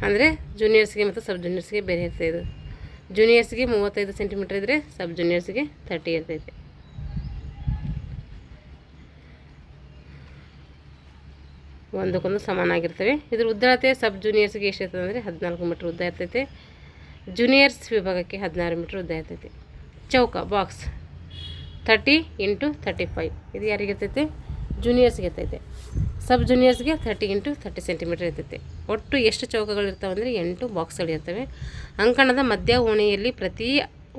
ಅಂದರೆ ಜೂನಿಯರ್ಸ್ಗೆ ಮತ್ತು ಸಬ್ ಜೂನಿಯರ್ಸ್ಗೆ ಬೇರೆ ಇರ್ತದೆ. ಇದು ಜೂನಿಯರ್ಸ್ಗೆ 35 ಸೆಂಟಿಮೀಟರ್ ಇದ್ದರೆ ಸಬ್ ಜೂನಿಯರ್ಸ್ಗೆ 30 ಇರ್ತೈತೆ. ಒಂದಕ್ಕೊಂದು ಸಮಾನಾಗಿರ್ತವೆ. ಇದ್ರ ಉದ್ದಳತೆ ಸಬ್ ಜೂನಿಯರ್ಸ್ಗೆ ಎಷ್ಟಿರ್ತದೆ ಅಂದರೆ 14 ಮೀಟ್ರ್ ಉದ್ದ ಇರ್ತೈತೆ. ಜೂನಿಯರ್ಸ್ ವಿಭಾಗಕ್ಕೆ 16 ಮೀಟ್ರ್ ಉದ್ದ ಇರ್ತೈತಿ. ಚೌಕ ಬಾಕ್ಸ್ 30 × 35 ಇದು ಯಾರಿಗಿರ್ತೈತೆ? ಜೂನಿಯರ್ಸ್ಗೆ ಇರ್ತೈತೆ. ಸಬ್ ಜೂನಿಯರ್ಸ್ಗೆ 30 × 30 ಸೆಂಟಿಮೀಟರ್ ಇರ್ತೈತೆ. ಒಟ್ಟು ಎಷ್ಟು ಚೌಕಗಳಿರ್ತಾವೆ ಅಂದರೆ 8 ಬಾಕ್ಸ್ಗಳಿರ್ತವೆ. ಅಂಕಣದ ಮಧ್ಯ ಓಣಿಯಲ್ಲಿ ಪ್ರತಿ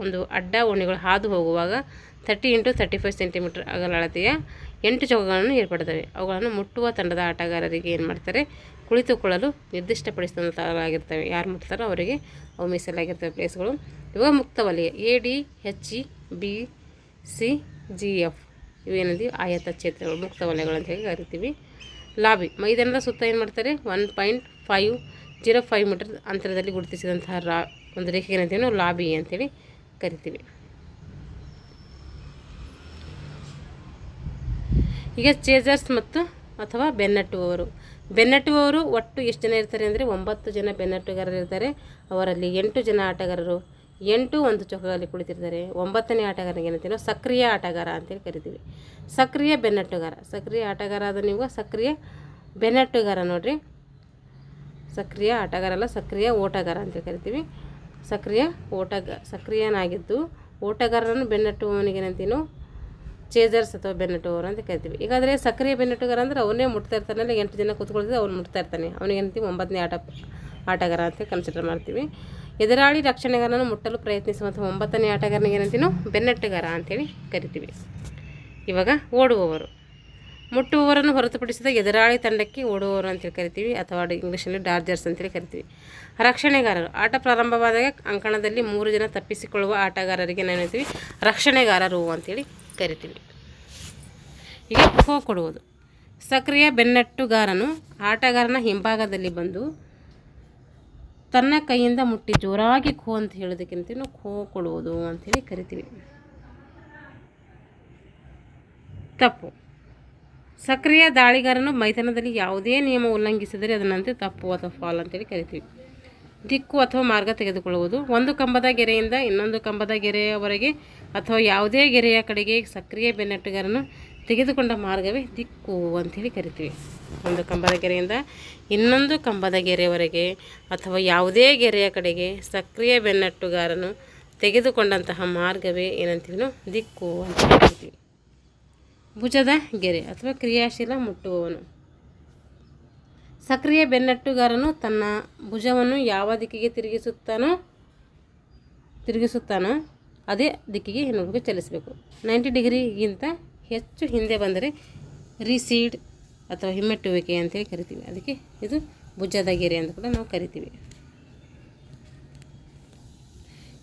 ಒಂದು ಅಡ್ಡ ಓಣಿಗಳು ಹಾದು ಹೋಗುವಾಗ 30 × 35 ಸೆಂಟಿಮೀಟರ್ ಅಗಲಳತೆಯ 8 ಚೌಕಗಳನ್ನು ಏರ್ಪಡ್ತವೆ. ಅವುಗಳನ್ನು ಮುಟ್ಟುವ ತಂಡದ ಆಟಗಾರರಿಗೆ ಏನು ಮಾಡ್ತಾರೆ? ಕುಳಿತುಕೊಳ್ಳಲು ನಿರ್ದಿಷ್ಟಪಡಿಸಿದಂತಾಗಿರ್ತವೆ. ಯಾರು ಮುಟ್ತಾರೋ ಅವರಿಗೆ ಅವು ಮೀಸಲಾಗಿರ್ತವೆ ಪ್ಲೇಸ್ಗಳು. ಇವಾಗ ಮುಕ್ತ ವಲಯ ADHBCGF ಇವೇನಂತೀವಿ ಆಯತ ಕ್ಷೇತ್ರಗಳು, ಮುಕ್ತ ವಲಯಗಳು ಅಂತ ಹೇಳಿ ಕರಿತೀವಿ. ಲಾಬಿ ಮೈದಾನದ ಸುತ್ತ ಏನು ಮಾಡ್ತಾರೆ? 1.505 ಮೀಟರ್ ಅಂತರದಲ್ಲಿ ಗುರುತಿಸಿದಂತಹ ಒಂದು ರೇಖೆಗೆ ಏನಂತೀವಿ ನಾವು ಲಾಬಿ ಅಂತೇಳಿ ಕರಿತೀವಿ. ಈಗ ಚೇಜರ್ಸ್ ಮತ್ತು ಅಥವಾ ಬೆನ್ನಟ್ಟುವವರು ಒಟ್ಟು ಎಷ್ಟು ಜನ ಇರ್ತಾರೆ ಅಂದರೆ 9 ಜನ ಬೆನ್ನಟ್ಟುಗಾರರು ಇರ್ತಾರೆ. ಅವರಲ್ಲಿ 8 ಜನ ಆಟಗಾರರು 8 ಒಂದು ಚೌಕದಲ್ಲಿ ಕುಳಿತಿರ್ತಾರೆ. 9ನೇ ಆಟಗಾರನಿಗೆ ಏನಂತೀವಿ ನಾವು ಸಕ್ರಿಯ ಆಟಗಾರ ಅಂತೇಳಿ ಕರಿತೀವಿ. ಸಕ್ರಿಯ ಬೆನ್ನಟ್ಟುಗಾರ, ಸಕ್ರಿಯ ಆಟಗಾರ ಆದ ನೀವು ಸಕ್ರಿಯ ಬೆನ್ನಟ್ಟುಗಾರ ನೋಡ್ರಿ, ಸಕ್ರಿಯ ಆಟಗಾರ ಅಲ್ಲ, ಸಕ್ರಿಯ ಓಟಗಾರ ಅಂತ ಕರಿತೀವಿ. ಸಕ್ರಿಯನಾಗಿದ್ದು ಓಟಗಾರರನ್ನು ಬೆನ್ನಟ್ಟುವವನಿಗೆ ಏನಂತೀವಿ, ಚೇಜರ್ಸ್ ಅಥವಾ ಬೆನ್ನಟ್ಟುವವರು ಅಂತ ಕರಿತೀವಿ. ಈಗಾದರೆ ಸಕ್ರಿಯ ಬೆನ್ನಟ್ಟುಗಾರ ಅಂದರೆ ಅವನೇ ಮುಟ್ತಾ ಇರ್ತಾನಲ್ಲ, 8 ಜನ ಕೂತ್ಕೊಳ್ತಿದ್ದೆ ಅವ್ನು ಮುಟ್ತಾ ಇರ್ತಾನೆ, ಅವನಿಗೆ ಏನಂತೀವಿ 9ನೇ ಆಟಗಾರ ಅಂತ ಕನ್ಸಿಡರ್ ಮಾಡ್ತೀವಿ. ಎದುರಾಳಿ ರಕ್ಷಣೆಗಾರನನ್ನು ಮುಟ್ಟಲು ಪ್ರಯತ್ನಿಸುವಂಥ 9ನೇ ಆಟಗಾರನಿಗೆ ಏನಂತೀವಿ, ಬೆನ್ನಟ್ಟುಗಾರ ಅಂತೇಳಿ ಕರಿತೀವಿ. ಇವಾಗ ಓಡುವವರು, ಮುಟ್ಟುವವರನ್ನು ಹೊರತುಪಡಿಸಿದ ಎದುರಾಳಿ ತಂಡಕ್ಕೆ ಓಡುವವರು ಅಂತೇಳಿ ಕರಿತೀವಿ, ಅಥವಾ ಇಂಗ್ಲೀಷಲ್ಲಿ ಡಾರ್ಜರ್ಸ್ ಅಂತೇಳಿ ಕರಿತೀವಿ. ರಕ್ಷಣೆಗಾರರು, ಆಟ ಪ್ರಾರಂಭವಾದಾಗ ಅಂಕಣದಲ್ಲಿ 3 ಜನ ತಪ್ಪಿಸಿಕೊಳ್ಳುವ ಆಟಗಾರರಿಗೆ ಏನೇಳ್ತೀವಿ, ರಕ್ಷಣೆಗಾರರು ಅಂತೇಳಿ ಕರಿತೀವಿ. ಈಗ ಖೋ ಕೊಡುವುದು, ಸಕ್ರಿಯ ಬೆನ್ನಟ್ಟುಗಾರನು ಆಟಗಾರನ ಹಿಂಭಾಗದಲ್ಲಿ ಬಂದು ತನ್ನ ಕೈಯಿಂದ ಮುಟ್ಟಿ ಜೋರಾಗಿ ಖೋ ಅಂತ ಹೇಳೋದಕ್ಕಿಂತ ಖೋ ಕೊಡುವುದು ಅಂಥೇಳಿ ಕರಿತೀವಿ. ತಪ್ಪು, ಸಕ್ರಿಯ ದಾಳಿಗಾರನು ಮೈದಾನದಲ್ಲಿ ಯಾವುದೇ ನಿಯಮ ಉಲ್ಲಂಘಿಸಿದರೆ ಅದನ್ನಂತೆ ತಪ್ಪು ಅಥವಾ ಫಾಲ್ ಅಂತೇಳಿ ಕರಿತೀವಿ. ದಿಕ್ಕು ಅಥವಾ ಮಾರ್ಗ ತೆಗೆದುಕೊಳ್ಳುವುದು, ಒಂದು ಕಂಬದ ಗೆರೆಯಿಂದ ಇನ್ನೊಂದು ಕಂಬದ ಗೆರೆಯವರೆಗೆ ಅಥವಾ ಯಾವುದೇ ಗೆರೆಯ ಕಡೆಗೆ ಸಕ್ರಿಯ ಬೆನ್ನಟ್ಟುಗಾರನು ತೆಗೆದುಕೊಂಡ ಮಾರ್ಗವೇ ದಿಕ್ಕು ಅಂಥೇಳಿ ಕರಿತೀವಿ. ಒಂದು ಕಂಬದ ಗೆರೆಯಿಂದ ಇನ್ನೊಂದು ಕಂಬದ ಗೆರೆಯವರೆಗೆ ಅಥವಾ ಯಾವುದೇ ಗೆರೆಯ ಕಡೆಗೆ ಸಕ್ರಿಯ ಬೆನ್ನಟ್ಟುಗಾರನು ತೆಗೆದುಕೊಂಡಂತಹ ಮಾರ್ಗವೇ ಏನಂತೀವಿ ನಾವು, ದಿಕ್ಕು ಅಂತ ಕರಿತೀವಿ. ಭುಜದ ಗೆರೆ ಅಥವಾ ಕ್ರಿಯಾಶೀಲ ಮುಟ್ಟುವವನು, ಸಕ್ರಿಯ ಬೆನ್ನಟ್ಟುಗಾರನು ತನ್ನ ಭುಜವನ್ನು ಯಾವ ದಿಕ್ಕಿಗೆ ತಿರುಗಿಸುತ್ತಾನೋ ಅದೇ ದಿಕ್ಕಿಗೆ ಇನ್ನೊಬ್ಬರಿಗೆ ಚಲಿಸಬೇಕು. 90 ಡಿಗ್ರಿಗಿಂತ ಹೆಚ್ಚು ಹಿಂದೆ ಬಂದರೆ ರಿಸೀಡ್ ಅಥವಾ ಹಿಮ್ಮೆಟ್ಟುವಿಕೆ ಅಂತೇಳಿ ಕರಿತೀವಿ. ಅದಕ್ಕೆ ಇದು ಭುಜದ ಗೆರೆ ಅಂತ ಕೂಡ ನಾವು ಕರಿತೀವಿ.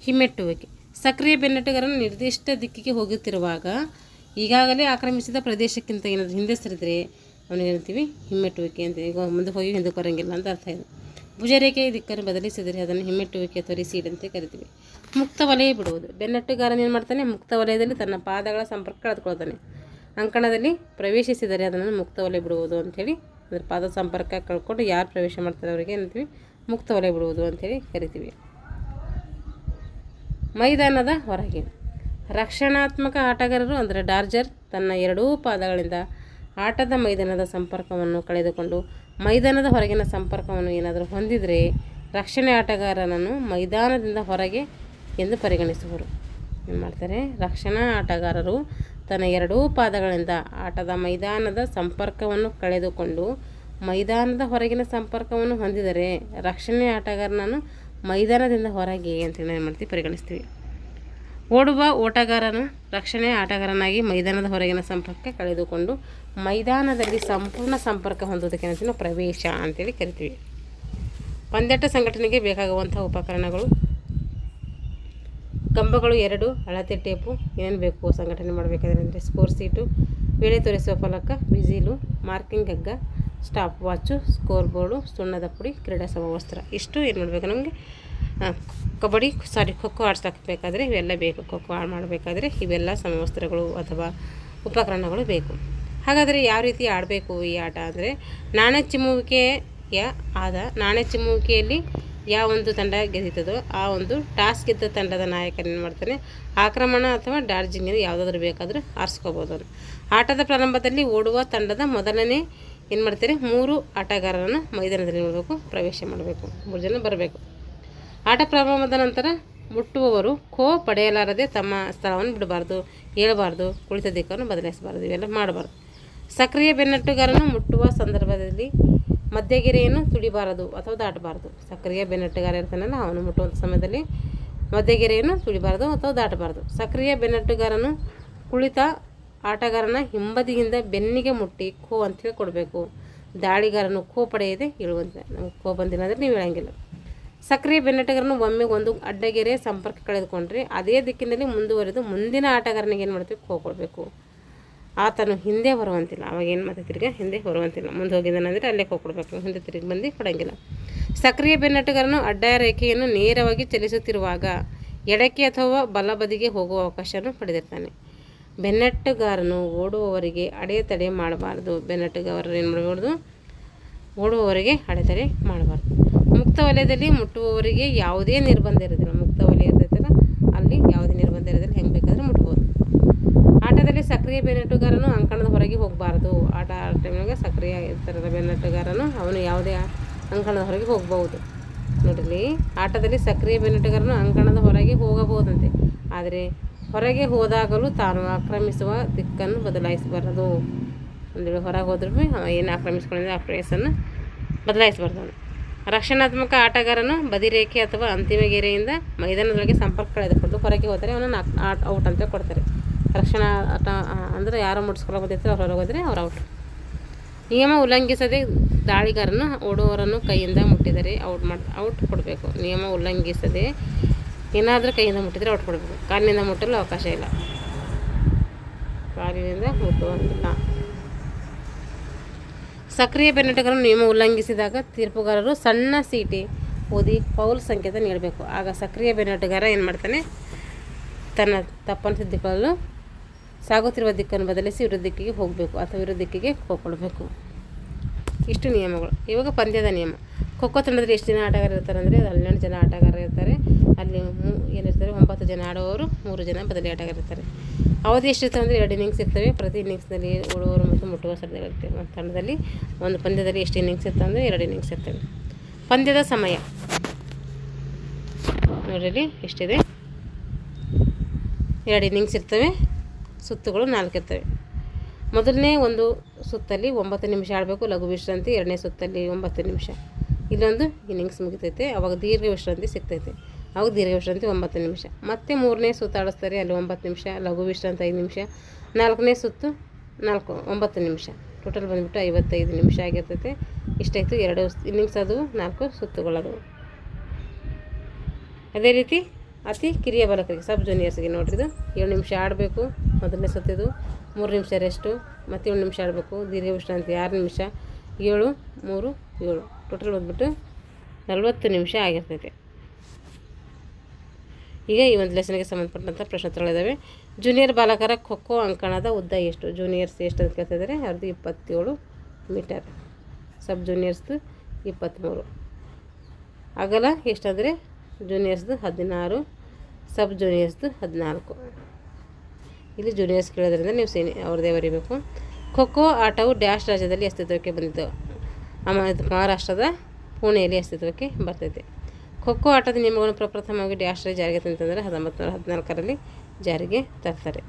ಹಿಮ್ಮೆಟ್ಟುವಿಕೆ, ಸಕ್ರಿಯ ಬೆನ್ನಟ್ಟುಗಾರನು ನಿರ್ದಿಷ್ಟ ದಿಕ್ಕಿಗೆ ಹೋಗುತ್ತಿರುವಾಗ ಈಗಾಗಲೇ ಆಕ್ರಮಿಸಿದ ಪ್ರದೇಶಕ್ಕಿಂತ ಏನಾದರೂ ಹಿಂದೆ ಸರಿದರೆ ಅವನಿಗೆ ಹೇಳ್ತೀವಿ ಹಿಮ್ಮೆಟ್ಟುವಿಕೆ ಅಂತ. ಈಗ ಮುಂದೆ ಹೋಗಿ ಹಿಂದಕ್ಕೆ ಬರೋಂಗಿಲ್ಲ ಅಂತ ಅರ್ಥ ಇದೆ. ಭುಜರೇಖೆಯ ದಿಕ್ಕನ್ನು ಬದಲಿಸಿದರೆ ಅದನ್ನು ಹಿಮ್ಮೆಟ್ಟುವಿಕೆ ಅಥವಾ ರಿಸೀಡ್ ಅಂತ ಕರಿತೀವಿ. ಮುಕ್ತ ವಲಯ ಬಿಡುವುದು, ಬೆನ್ನಟ್ಟುಗಾರನ ಏನು ಮಾಡ್ತಾನೆ, ಮುಕ್ತ ವಲಯದಲ್ಲಿ ತನ್ನ ಪಾದಗಳ ಸಂಪರ್ಕ ಕಳೆದುಕೊಳ್ತಾನೆ. ಅಂಕಣದಲ್ಲಿ ಪ್ರವೇಶಿಸಿದರೆ ಅದನ್ನು ಮುಕ್ತ ವಲಯ ಬಿಡುವುದು ಅಂಥೇಳಿ, ಅದರ ಪಾದ ಸಂಪರ್ಕ ಕಳ್ಕೊಂಡು ಯಾರು ಪ್ರವೇಶ ಮಾಡ್ತಾರೆ ಅವರಿಗೆ ಏನಂತೀವಿ, ಮುಕ್ತ ವಲಯ ಬಿಡುವುದು ಅಂಥೇಳಿ ಕರಿತೀವಿ. ಮೈದಾನದ ಹೊರಗೆ, ರಕ್ಷಣಾತ್ಮಕ ಆಟಗಾರರು ಅಂದರೆ ಡಾರ್ಜರ್ ತನ್ನ ಎರಡೂ ಪಾದಗಳಿಂದ ಆಟದ ಮೈದಾನದ ಸಂಪರ್ಕವನ್ನು ಕಳೆದುಕೊಂಡು ಮೈದಾನದ ಹೊರಗಿನ ಸಂಪರ್ಕವನ್ನು ಏನಾದರೂ ಹೊಂದಿದರೆ ರಕ್ಷಣೆ ಆಟಗಾರನನ್ನು ಮೈದಾನದಿಂದ ಹೊರಗೆ ಎಂದು ಪರಿಗಣಿಸುವರು. ಏನು ಮಾಡ್ತಾರೆ, ರಕ್ಷಣಾ ಆಟಗಾರರು ತನ್ನ ಎರಡೂ ಪಾದಗಳಿಂದ ಆಟದ ಮೈದಾನದ ಸಂಪರ್ಕವನ್ನು ಕಳೆದುಕೊಂಡು ಮೈದಾನದ ಹೊರಗಿನ ಸಂಪರ್ಕವನ್ನು ಹೊಂದಿದರೆ ರಕ್ಷಣೆ ಆಟಗಾರನನ್ನು ಮೈದಾನದಿಂದ ಹೊರಗೆ ಅಂತೇಳಿ ಏನು ಮಾಡ್ತೀವಿ, ಪರಿಗಣಿಸ್ತೀವಿ. ಓಡುವ ಓಟಗಾರನು ರಕ್ಷಣೆ ಆಟಗಾರನಾಗಿ ಮೈದಾನದ ಹೊರಗಿನ ಸಂಪರ್ಕ ಕಳೆದುಕೊಂಡು ಮೈದಾನದಲ್ಲಿ ಸಂಪೂರ್ಣ ಸಂಪರ್ಕ ಹೊಂದೋದಕ್ಕೆ ನಾವು ಪ್ರವೇಶ ಅಂತೇಳಿ ಕರಿತೀವಿ. ಪಂದ್ಯಾಟ ಸಂಘಟನೆಗೆ ಬೇಕಾಗುವಂಥ ಉಪಕರಣಗಳು, ಕಂಬಗಳು 2, ಅಳತೆ ಟೇಪು, ಏನೇನು ಬೇಕು ಸಂಘಟನೆ ಮಾಡಬೇಕಾದ್ರೆ ಅಂದರೆ ಸ್ಕೋರ್ ಸೀಟು, ವೇಳೆ ತೋರಿಸುವ ಫಲಕ, ವಿಜಿಲು, ಮಾರ್ಕಿಂಗ್ ಹಗ್ಗ, ಸ್ಟಾಪ್ ವಾಚು, ಸ್ಕೋರ್ ಬೋರ್ಡು, ಸುಣ್ಣದ ಪುಡಿ, ಕ್ರೀಡಾ ಸಮವಸ್ತ್ರ. ಇಷ್ಟು ಏನು ಮಾಡಬೇಕು ನಮಗೆ, ಖೋ ಆಡಿಸ್ಬೇಕಾದ್ರೆ ಇವೆಲ್ಲ ಬೇಕು. ಖೋ ಮಾಡಬೇಕಾದ್ರೆ ಇವೆಲ್ಲ ಸಮವಸ್ತ್ರಗಳು ಅಥವಾ ಉಪಕರಣಗಳು ಬೇಕು. ಹಾಗಾದರೆ ಯಾವ ರೀತಿ ಆಡಬೇಕು ಈ ಆಟ ಅಂದರೆ, ನಾಣ್ಯ ಚಿಮ್ಮುವಿಕೆಯಲ್ಲಿ ಯಾವ ಒಂದು ತಂಡ ಗೆದ್ದಿತದೋ ಆ ಒಂದು ಟಾಸ್ ಗೆದ್ದ ತಂಡದ ನಾಯಕನೇನು ಮಾಡ್ತಾನೆ, ಆಕ್ರಮಣ ಅಥವಾ ಡಾರ್ಜಿಂಗ್ ಯಾವುದಾದ್ರೂ ಬೇಕಾದರೂ ಆರಿಸ್ಕೋಬೋದು. ಆಟದ ಪ್ರಾರಂಭದಲ್ಲಿ ಓಡುವ ತಂಡದ ಮೊದಲನೇ ಏನು ಮಾಡ್ತಾರೆ, 3 ಆಟಗಾರರನ್ನು ಮೈದಾನದಲ್ಲಿ ನೋಡಬೇಕು, ಪ್ರವೇಶ ಮಾಡಬೇಕು, 3 ಜನ ಬರಬೇಕು. ಆಟ ಪ್ರಾರಂಭದ ನಂತರ ಮುಟ್ಟುವವರು ಖೋ ಪಡೆಯಲಾರದೆ ತಮ್ಮ ಸ್ಥಳವನ್ನು ಬಿಡಬಾರ್ದು, ಏಳಬಾರ್ದು, ಕುಳಿತ ದಿಕ್ಕನ್ನು ಬದಲಾಯಿಸಬಾರ್ದು, ಇವೆಲ್ಲ ಮಾಡಬಾರ್ದು. ಸಕ್ರಿಯ ಬೆನ್ನಟ್ಟುಗಾರನು ಮುಟ್ಟುವ ಸಂದರ್ಭದಲ್ಲಿ ಮಧ್ಯಗೆರೆಯನ್ನು ತುಳಿಬಾರದು ಅಥವಾ ದಾಟಬಾರದು. ಸಕ್ರಿಯ ಬೆನ್ನಟ್ಟುಗಾರ ಇರ್ತಾನಲ್ಲ, ಅವನು ಮುಟ್ಟುವಂಥ ಸಮಯದಲ್ಲಿ ಮಧ್ಯಗೆರೆಯನ್ನು ತುಳಿಬಾರದು ಅಥವಾ ದಾಟಬಾರದು. ಸಕ್ರಿಯ ಬೆನ್ನಟ್ಟುಗಾರನು ಕುಳಿತ ಆಟಗಾರನ ಹಿಂಬದಿಯಿಂದ ಬೆನ್ನಿಗೆ ಮುಟ್ಟಿ ಖೋ ಅಂತೇಳಿ ಕೊಡಬೇಕು. ದಾಳಿಗಾರನು ಖೋ ಪಡೆಯದೆ ಇಳುವಂತೆ, ನಮ್ಗೆ ಖೋ ಬಂದಿಲ್ಲ ಅಂದರೆ ನೀವು ಹೇಳಂಗಿಲ್ಲ. ಸಕ್ರಿಯ ಬೆನ್ನಟ್ಟಗಾರನು ಒಮ್ಮೆ ಒಂದು ಅಡ್ಡಗೆರೆ ಸಂಪರ್ಕ ಕಳೆದುಕೊಂಡ್ರೆ ಅದೇ ದಿಕ್ಕಿನಲ್ಲಿ ಮುಂದುವರೆದು ಮುಂದಿನ ಆಟಗಾರನಿಗೆ ಏನು ಮಾಡ್ತೀವಿ, ಖೋ ಕೊಡಬೇಕು. ಆತನು ಹಿಂದೆ ಬರುವಂತಿಲ್ಲ, ಅವಾಗ ಏನು ಮತ್ತೆ ತಿರ್ಗಿ ಹಿಂದೆ ಬರುವಂತಿಲ್ಲ. ಮುಂದೆ ಹೋಗಿದ್ದಾನಂದರೆ ಅಲ್ಲೇ ಖೋ ಕೊಡಬೇಕು, ಹಿಂದೆ ತಿರುಗಿ ಬಂದು ಕೊಡೋಂಗಿಲ್ಲ. ಸಕ್ರಿಯ ಬೆನ್ನಟ್ಟಗಾರನು ಅಡ್ಡ ರೇಖೆಯನ್ನು ನೇರವಾಗಿ ಚಲಿಸುತ್ತಿರುವಾಗ ಎಡಕ್ಕೆ ಅಥವಾ ಬಲಬದಿಗೆ ಹೋಗುವ ಅವಕಾಶವನ್ನು ಪಡೆದಿರ್ತಾನೆ. ಬೆನ್ನಟ್ಟುಗಾರನು ಓಡುವವರಿಗೆ ಅಡೆತಡೆ ಮಾಡಬಾರ್ದು. ಬೆನ್ನಟ್ಟುಗಾರರು ಏನು ಮಾಡಬಾರ್ದು, ಓಡುವವರಿಗೆ ಅಡೆತಡೆ ಮಾಡಬಾರ್ದು. ಮುಕ್ತ ವಲಯದಲ್ಲಿ ಮುಟ್ಟುವವರಿಗೆ ಯಾವುದೇ ನಿರ್ಬಂಧ ಇರೋದಿಲ್ಲ. ಮುಕ್ತ ವಲಯ ಇರ್ತೈತಲ್ಲ, ಅಲ್ಲಿ ಯಾವುದೇ ನಿರ್ಬಂಧ ಇರೋದಿಲ್ಲ, ಹೆಂಗೆ ಬೇಕಾದರೂ ಮುಟ್ಬೋದು. ಆಟದಲ್ಲಿ ಸಕ್ರಿಯ ಸಕ್ರಿಯ ಬೆನ್ನಟ್ಟುಗಾರನು ಅಂಕಣದ ಹೊರಗೆ ಹೋಗಬಾರ್ದು. ಆಟ ಆಡೋ ಟೈಮ್ನಾಗ ಸಕ್ರಿಯ ಥರದ ಬೆನ್ನಟ್ಟುಗಾರನು ಅವನು ಯಾವುದೇ ಅಂಕಣದ ಹೊರಗೆ ಹೋಗಬಹುದು. ನೋಡಿರಿ, ಆಟದಲ್ಲಿ ಸಕ್ರಿಯ ಬೆನ್ನಟ್ಟುಗಾರನು ಅಂಕಣದ ಹೊರಗೆ ಹೋಗಬಹುದಂತೆ, ಆದರೆ ಹೊರಗೆ ಹೋದಾಗಲೂ ತಾನು ಆಕ್ರಮಿಸುವ ದಿಕ್ಕನ್ನು ಬದಲಾಯಿಸಬಾರದು. ಒಂದು ವೇಳೆ ಹೊರಗೆ ಹೋದ್ರೂ ಏನು ಆಕ್ರಮಿಸ್ಕೊಂಡಿದ್ರೆ ಆ ಪ್ಲೇಸನ್ನು ಬದಲಾಯಿಸಬಾರ್ದು. ರಕ್ಷಣಾತ್ಮಕ ಆಟಗಾರನು ಬದಿರೇಖೆ ಅಥವಾ ಅಂತಿಮ ಗೆರೆಯಿಂದ ಮೈದಾನದೊಳಗೆ ಸಂಪರ್ಕ ಕಳೆದುಕೊಂಡು ಹೊರಗೆ ಹೋದರೆ ಅವನನ್ನು ಔಟ್ ಅಂತ ಕೊಡ್ತಾರೆ. ರಕ್ಷಣಾ ಆಟ ಅಂದರೆ ಯಾರು ಮುಟ್ಸ್ಕೊಳ್ಳೋ ಬಂದಿರ್ತಾರೆ ಅವ್ರು ಹೊರಗೆ ಹೋದರೆ ಅವ್ರು ಔಟ್. ನಿಯಮ ಉಲ್ಲಂಘಿಸದೆ ದಾಳಿಗಾರನು ಓಡುವವರನ್ನು ಕೈಯಿಂದ ಮುಟ್ಟಿದರೆ ಔಟ್ ಕೊಡಬೇಕು. ನಿಯಮ ಉಲ್ಲಂಘಿಸದೆ ಏನಾದರೂ ಕೈಯಿಂದ ಮುಟ್ಟಿದರೆ ಔಟ್ ಕೊಡಬೇಕು. ಕಾಲಿನಿಂದ ಮುಟ್ಟಲು ಅವಕಾಶ ಇಲ್ಲ. ಕಾಲಿನಿಂದ ಮುಟ್ಟುವಂಗಿಲ್ಲ. ಸಕ್ರಿಯ ಬೆನ್ನಟ್ಟುಗಾರನು ನಿಯಮ ಉಲ್ಲಂಘಿಸಿದಾಗ ತೀರ್ಪುಗಾರರು ಸಣ್ಣ ಸೀಟಿ ಓದಿ ಫೌಲ್ ಸಂಕೇತ ನೀಡಬೇಕು. ಆಗ ಸಕ್ರಿಯ ಬೆನ್ನಟ್ಟುಗಾರ ಏನು ಮಾಡ್ತಾನೆ, ತನ್ನ ತಪ್ಪನ್ನು ತಿದ್ದಿಕೊಳ್ಳಲು ಸಾಗುತ್ತಿರುವ ದಿಕ್ಕನ್ನು ಬದಲಿಸಿ ವಿರುದ್ಧ ದಿಕ್ಕಿಗೆ ಹೋಗಬೇಕು ಅಥವಾ ವಿರುದ್ಧ ದಿಕ್ಕಿಗೆ ಹೋಗ್ಕೊಳ್ಬೇಕು. ಇಷ್ಟು ನಿಯಮಗಳು. ಇವಾಗ ಪಂದ್ಯದ ನಿಯಮ. ಖೋಖೋ ತಂಡದಲ್ಲಿ ಎಷ್ಟು ಜನ ಆಟಗಾರರು ಇರ್ತಾರೆ ಅಂದರೆ 12 ಜನ ಆಟಗಾರರು ಇರ್ತಾರೆ. ಅಲ್ಲಿ ಏನಿರ್ತಾರೆ 9 ಜನ ಆಡುವವರು, 3 ಜನ ಬದಲಿ ಆಟಗಾರರು ಇರ್ತಾರೆ. ಅವಧಿ ಎಷ್ಟಿರ್ತವೆ ಅಂದರೆ 2 ಇನ್ನಿಂಗ್ಸ್ ಇರ್ತವೆ. ಪ್ರತಿ ಇನ್ನಿಂಗ್ಸ್ನಲ್ಲಿ ಓಡುವವರು ಮತ್ತು ಮುಟ್ಟುವ ಸಾಧ್ಯತೆಗಳಿರ್ತವೆ. ಒಂದು ತಂಡದಲ್ಲಿ ಒಂದು ಪಂದ್ಯದಲ್ಲಿ ಎಷ್ಟು ಇನ್ನಿಂಗ್ಸ್ ಇರ್ತವೆ ಅಂದರೆ 2 ಇನ್ನಿಂಗ್ಸ್ ಇರ್ತವೆ. ಪಂದ್ಯದ ಸಮಯ ನೋಡಿರಿ ಎಷ್ಟಿದೆ. 2 ಇನ್ನಿಂಗ್ಸ್ ಇರ್ತವೆ. ಸುತ್ತುಗಳು 4 ಇರ್ತವೆ. ಮೊದಲನೇ ಒಂದು ಸುತ್ತಲ್ಲಿ 9 ನಿಮಿಷ ಆಡಬೇಕು, ಲಘು ವಿಶ್ರಾಂತಿ. 2ನೇ ಸುತ್ತಲ್ಲಿ 9 ನಿಮಿಷ. ಇಲ್ಲೊಂದು ಇನ್ನಿಂಗ್ಸ್ ಮುಗಿತೈತೆ, ಅವಾಗ ದೀರ್ಘ ವಿಶ್ರಾಂತಿ ಸಿಗ್ತೈತೆ. ಅವಾಗ ದೀರ್ಘ ವಿಶ್ರಾಂತಿ 9 ನಿಮಿಷ. ಮತ್ತೆ 3ನೇ ಸುತ್ತು ಆಡಿಸ್ತಾರೆ, ಅಲ್ಲಿ 9 ನಿಮಿಷ, ಲಘು ವಿಶ್ರಾಂತಿ 5 ನಿಮಿಷ. 4ನೇ ಸುತ್ತು 9 ನಿಮಿಷ. ಟೋಟಲ್ ಬಂದುಬಿಟ್ಟು 55 ನಿಮಿಷ ಆಗಿರ್ತೈತೆ. ಇಷ್ಟಾಯಿತು 2 ಇನ್ನಿಂಗ್ಸ್ ಅದು, 4 ಸುತ್ತುಗಳದು. ಅದೇ ರೀತಿ ಅತಿ ಕಿರಿಯ ಬಾಲಕರಿಗೆ ಸಬ್ ಜೂನಿಯರ್ಸ್ಗೆ ನೋಡ್ರಿ, ಇದು 7 ನಿಮಿಷ ಆಡಬೇಕು. ಮೊದಲನೇ ಸುತ್ತಿದು 3 ನಿಮಿಷ ರೆಸ್ಟು, ಮತ್ತು 7 ನಿಮಿಷ ಆಡಬೇಕು. ದೀರ್ಘ ವಿಶ್ರಾಂತಿ 6 ನಿಮಿಷ. 7, 3, 7 ಟೋಟಲ್ ಬಂದುಬಿಟ್ಟು 40 ನಿಮಿಷ ಆಗಿರ್ತೈತೆ. ಈಗ ಈ ಒಂದು ಲೆಸನ್ಗೆ ಸಂಬಂಧಪಟ್ಟಂಥ ಪ್ರಶ್ನೋತ್ತರಗಳಿದ್ದಾವೆ. ಜೂನಿಯರ್ ಬಾಲಕರ ಖೋಖೋ ಅಂಕಣದ ಉದ್ದ ಎಷ್ಟು? ಜೂನಿಯರ್ಸ್ ಎಷ್ಟು ಅಂತ ಕೇಳ್ತಿದ್ದಾರೆ. ಅವ್ರದ್ದು 27 ಮೀಟರ್. ಸಬ್ ಜೂನಿಯರ್ಸ್ದು 23. ಅಗಲ ಎಷ್ಟಂದರೆ ಜೂನಿಯರ್ಸ್ದು 16, ಸಬ್ ಜೂನಿಯರ್ಸ್ದು 14. ಇಲ್ಲಿ ಜೂನಿಯರ್ಸ್ ಕೇಳೋದ್ರಿಂದ ನೀವು ಅವ್ರದ್ದೇ ಬರೀಬೇಕು. ಖೋಖೋ ಆಟವು ಡ್ಯಾಶ್ ರಾಜ್ಯದಲ್ಲಿ ಅಸ್ತಿತ್ವಕ್ಕೆ ಬಂದಿತ್ತು. ಮಹಾರಾಷ್ಟ್ರದ ಪುಣೆಯಲ್ಲಿ ಅಸ್ತಿತ್ವಕ್ಕೆ ಬರ್ತೈತೆ. ಖೋಖೋ ಆಟದ ನಿಯಮಗಳನ್ನು ಪ್ರಪ್ರಥಮವಾಗಿ ಡ್ಯಾಶ್ ಜಾರಿಗೆ ತಂತಂದರೆ 1914ರಲ್ಲಿ ಜಾರಿಗೆ ತರ್ತಾರೆ.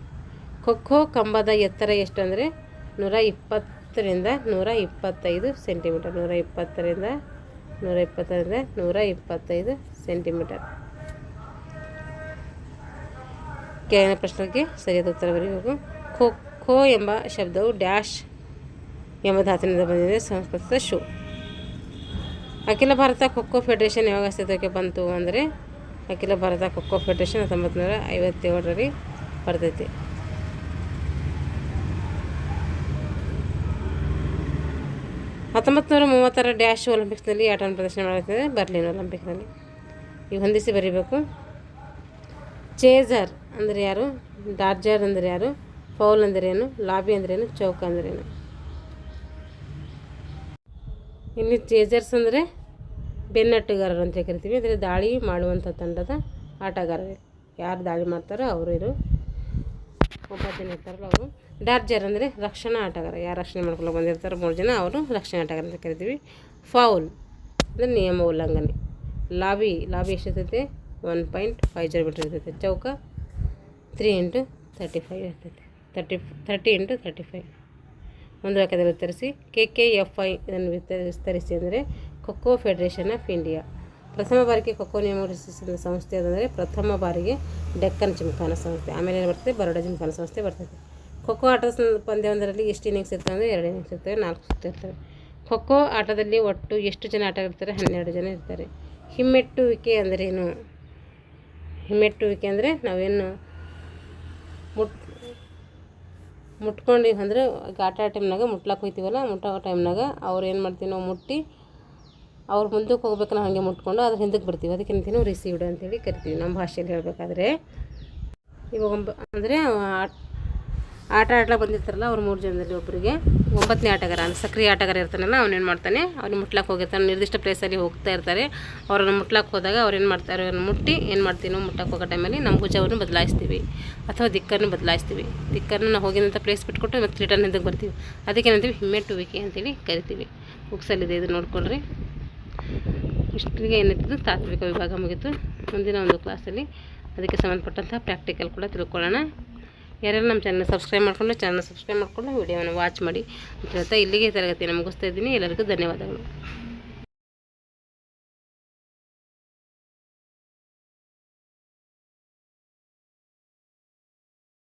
ಖೋಖೋ ಕಂಬದ ಎತ್ತರ ಎಷ್ಟು ಅಂದರೆ 120ರಿಂದ 125 ಸೆಂಟಿಮೀಟರ್. 120ರಿಂದ 125 ಸೆಂಟಿಮೀಟರ್. ಕೆಳಗಿನ ಪ್ರಶ್ನೆಗೆ ಸರಿಯಾದ ಉತ್ತರ ಬರೆಯಬೇಕು. ಖೋ ಎಂಬ ಶಬ್ದವು ಡ್ಯಾಶ್ ಎಂಬ ಧಾತುವಿನಿಂದ ಬಂದಿದೆ. ಸಂಸ್ಕೃತದ ಶೂ. ಅಖಿಲ ಭಾರತ ಖೋಖೋ ಫೆಡರೇಷನ್ ಯಾವಾಗ ಅಸ್ತಿತ್ವಕ್ಕೆ ಬಂತು ಅಂದರೆ ಅಖಿಲ ಭಾರತ ಖೋಖೋ ಫೆಡರೇಷನ್ 1957ರಲ್ಲಿ ಬರ್ತೈತಿ. ಡ್ಯಾಶ್ ಒಲಿಂಪಿಕ್ಸ್ನಲ್ಲಿ ಆಟವನ್ನು ಪ್ರದರ್ಶನ ಮಾಡುತ್ತದೆ, ಬರ್ಲಿನ್ ಒಲಿಂಪಿಕ್ನಲ್ಲಿ. ಈಗ ಹೊಂದಿಸಿ ಬರೀಬೇಕು. ಚೇಜರ್ ಅಂದರೆ ಯಾರು? ಡಾರ್ಜರ್ ಅಂದರೆ ಯಾರು? ಫೌಲ್ ಅಂದರೇನು? ಲಾಬಿ ಅಂದ್ರೇನು? ಚೌಕ ಅಂದ್ರೇನು? ಇಲ್ಲಿ ಚೇಜರ್ಸ್ ಅಂದರೆ ಬೆನ್ನಟ್ಟುಗಾರರು ಅಂತ ಕರಿತೀವಿ. ಅಂದರೆ ದಾಳಿ ಮಾಡುವಂಥ ತಂಡದ ಆಟಗಾರರು. ಯಾರು ದಾಳಿ ಮಾಡ್ತಾರೋ ಅವರು ಇರು 9 ಜನ ಇರ್ತಾರಲ್ಲ ಅವರು. ಡಾರ್ಜರ್ ಅಂದರೆ ರಕ್ಷಣಾ ಆಟಗಾರ. ಯಾರು ರಕ್ಷಣೆ ಮಾಡ್ಕೊಳ್ಳೋ ಬಂದಿರ್ತಾರೋ 3 ಜನ ಅವರು ರಕ್ಷಣಾ ಆಟಗಾರ ಅಂತ ಕರಿತೀವಿ. ಫೌಲ್ ಅಂದರೆ ನಿಯಮ ಉಲ್ಲಂಘನೆ. ಲಾಬಿ ಎಷ್ಟಿರ್ತೈತೆ? 1.50 ಮೀಟರ್ ಇರ್ತೈತೆ. ಚೌಕ 3 × 35 ಇರ್ತೈತೆ. 30 × 35. ಒಂದು ವಾಕ್ಯದಲ್ಲಿ ಉತ್ತರಿಸಿ. KKFI ಇದನ್ನು ವಿಸ್ತರಿಸಿ ಅಂದರೆ ಖೋಖೋ ಫೆಡರೇಷನ್ ಆಫ್ ಇಂಡಿಯಾ. ಪ್ರಥಮ ಬಾರಿಗೆ ಖೋಖೋ ನಿಯಮ ರೂಪಿಸಿದ ಸಂಸ್ಥೆ ಅದಂದರೆ ಪ್ರಥಮ ಬಾರಿಗೆ ಡೆಕ್ಕನ್ ಜಿಮ್ಖಾನಾ ಸಂಸ್ಥೆ. ಆಮೇಲೆ ಏನು ಬರ್ತದೆ? ಬರೋಡಾ ಜಿಮ್ಖಾನಾ ಸಂಸ್ಥೆ ಬರ್ತದೆ. ಖೋಖೋ ಆಟದ ಪಂದ್ಯವೊಂದರಲ್ಲಿ ಎಷ್ಟು ಇನ್ನಿಂಗ್ಸ್ ಇರ್ತವೆ ಅಂದರೆ 2 ಇನ್ನಿಂಗ್ಸ್ ಇರ್ತವೆ, 4 ಸುತ್ತು ಇರ್ತವೆ. ಖೋಖೋ ಆಟದಲ್ಲಿ ಒಟ್ಟು ಎಷ್ಟು ಜನ ಆಟಗಾರರು? 12 ಜನ ಇರ್ತಾರೆ. ಹಿಮ್ಮೆಟ್ಟುವಿಕೆ ಅಂದ್ರೇನು? ಹಿಮ್ಮೆಟ್ಟುವಿಕೆ ಅಂದರೆ ನಾವೇನು ಮುಟ್ಕೊಂಡು ಅಂದರೆ ಆಟ ಟೈಮ್ನಾಗ ಮುಟ್ಲಕ್ಕೆ ಹೋಗ್ತೀವಲ್ಲ, ಮುಟ್ಟೋ ಟೈಮ್ನಾಗ ಅವ್ರು ಏನು ಮಾಡ್ತೀವಿ ನಾವು ಮುಟ್ಟಿ ಅವ್ರು ಮುಂದಕ್ಕೆ ಹೋಗ್ಬೇಕು, ನಾವು ಹಾಗೆ ಮುಟ್ಕೊಂಡು ಅದ್ರ ಹಿಂದಕ್ಕೆ ಬರ್ತೀವಿ. ಅದಕ್ಕೆ ನಾವು ರಿಸೀವ್ಡ್ ಅಂತೇಳಿ ಕರಿತೀವಿ ನಮ್ಮ ಭಾಷೆಯಲ್ಲಿ ಹೇಳಬೇಕಾದ್ರೆ. ಇವಾಗ ಅಂದರೆ ಆಟ ಆಡ್ಲಿಕ್ಕೆ ಬಂದಿರ್ತಾರಲ್ಲ ಅವ್ರು 3 ಜನದಲ್ಲಿ ಒಬ್ಬರಿಗೆ 9ನೇ ಆಟಗಾರ ಸಕ್ರಿಯ ಆಟಗಾರ ಇರ್ತಾನಲ್ಲ ಅವನೇನು ಮಾಡ್ತಾನೆ, ಅವ್ನು ಮುಟ್ಲಕ್ಕೆ ಹೋಗಿರ್ತಾನೆ. ನಿರ್ದಿಷ್ಟ ಪ್ಲೇಸಲ್ಲಿ ಹೋಗ್ತಾ ಇರ್ತಾರೆ. ಅವ್ರನ್ನ ಮುಟ್ಲಕ್ಕೆ ಹೋದಾಗ ಅವ್ರು ಏನು ಮಾಡ್ತಾರೆ, ಅವ್ರನ್ನ ಮುಟ್ಟಿ ಏನು ಮಾಡ್ತೀವಿ ನಾವು ಮುಟ್ಟಕ್ಕೆ ಹೋಗೋ ಟೈಮಲ್ಲಿ ನಮ್ಮ ಭುಜವನ್ನು ಬದಲಾಯಿಸ್ತೀವಿ ಅಥವಾ ದಿಕ್ಕನ್ನು ಬದಲಾಯಿಸ್ತೀವಿ. ದಿಕ್ಕನ್ನು ನಾವು ಹೋಗಿದಂಥ ಪ್ಲೇಸ್ ಬಿಟ್ಕೊಟ್ಟು ಮತ್ತೆ ರಿಟರ್ನ್ ಹಿಂದಕ್ಕೆ ಬರ್ತೀವಿ. ಅದಕ್ಕೆ ಏನಂತೀವಿ ಹಿಮ್ಮೆಟ್ಟುವಿಕೆ ಅಂತೇಳಿ ಕರಿತೀವಿ. ಬುಕ್ಸಲ್ಲಿದೆ, ಇದು ನೋಡ್ಕೊಳ್ರಿ. ಇಷ್ಟರಿಗೆ ಏನಿತ್ತು ತಾತ್ವಿಕ ವಿಭಾಗ ಮುಗಿತು. ಮುಂದಿನ ಒಂದು ಕ್ಲಾಸಲ್ಲಿ ಅದಕ್ಕೆ ಸಂಬಂಧಪಟ್ಟಂಥ ಪ್ರಾಕ್ಟಿಕಲ್ ಕೂಡ ತಿಳ್ಕೊಳ್ಳೋಣ. ಯಾರೆಲ್ಲ ನಮ್ಮ ಚಾನಲ್ ಸಬ್ಸ್ಕ್ರೈಬ್ ಮಾಡಿಕೊಂಡು ವಿಡಿಯೋವನ್ನು ವಾಚ್ ಮಾಡಿ ಅಂತ ಹೇಳ್ತಾ ಇಲ್ಲಿಗೆ ತರಗತಿಯನ್ನು ಮುಗಿಸ್ತಾ ಇದ್ದೀನಿ. ಎಲ್ಲರಿಗೂ ಧನ್ಯವಾದಗಳು.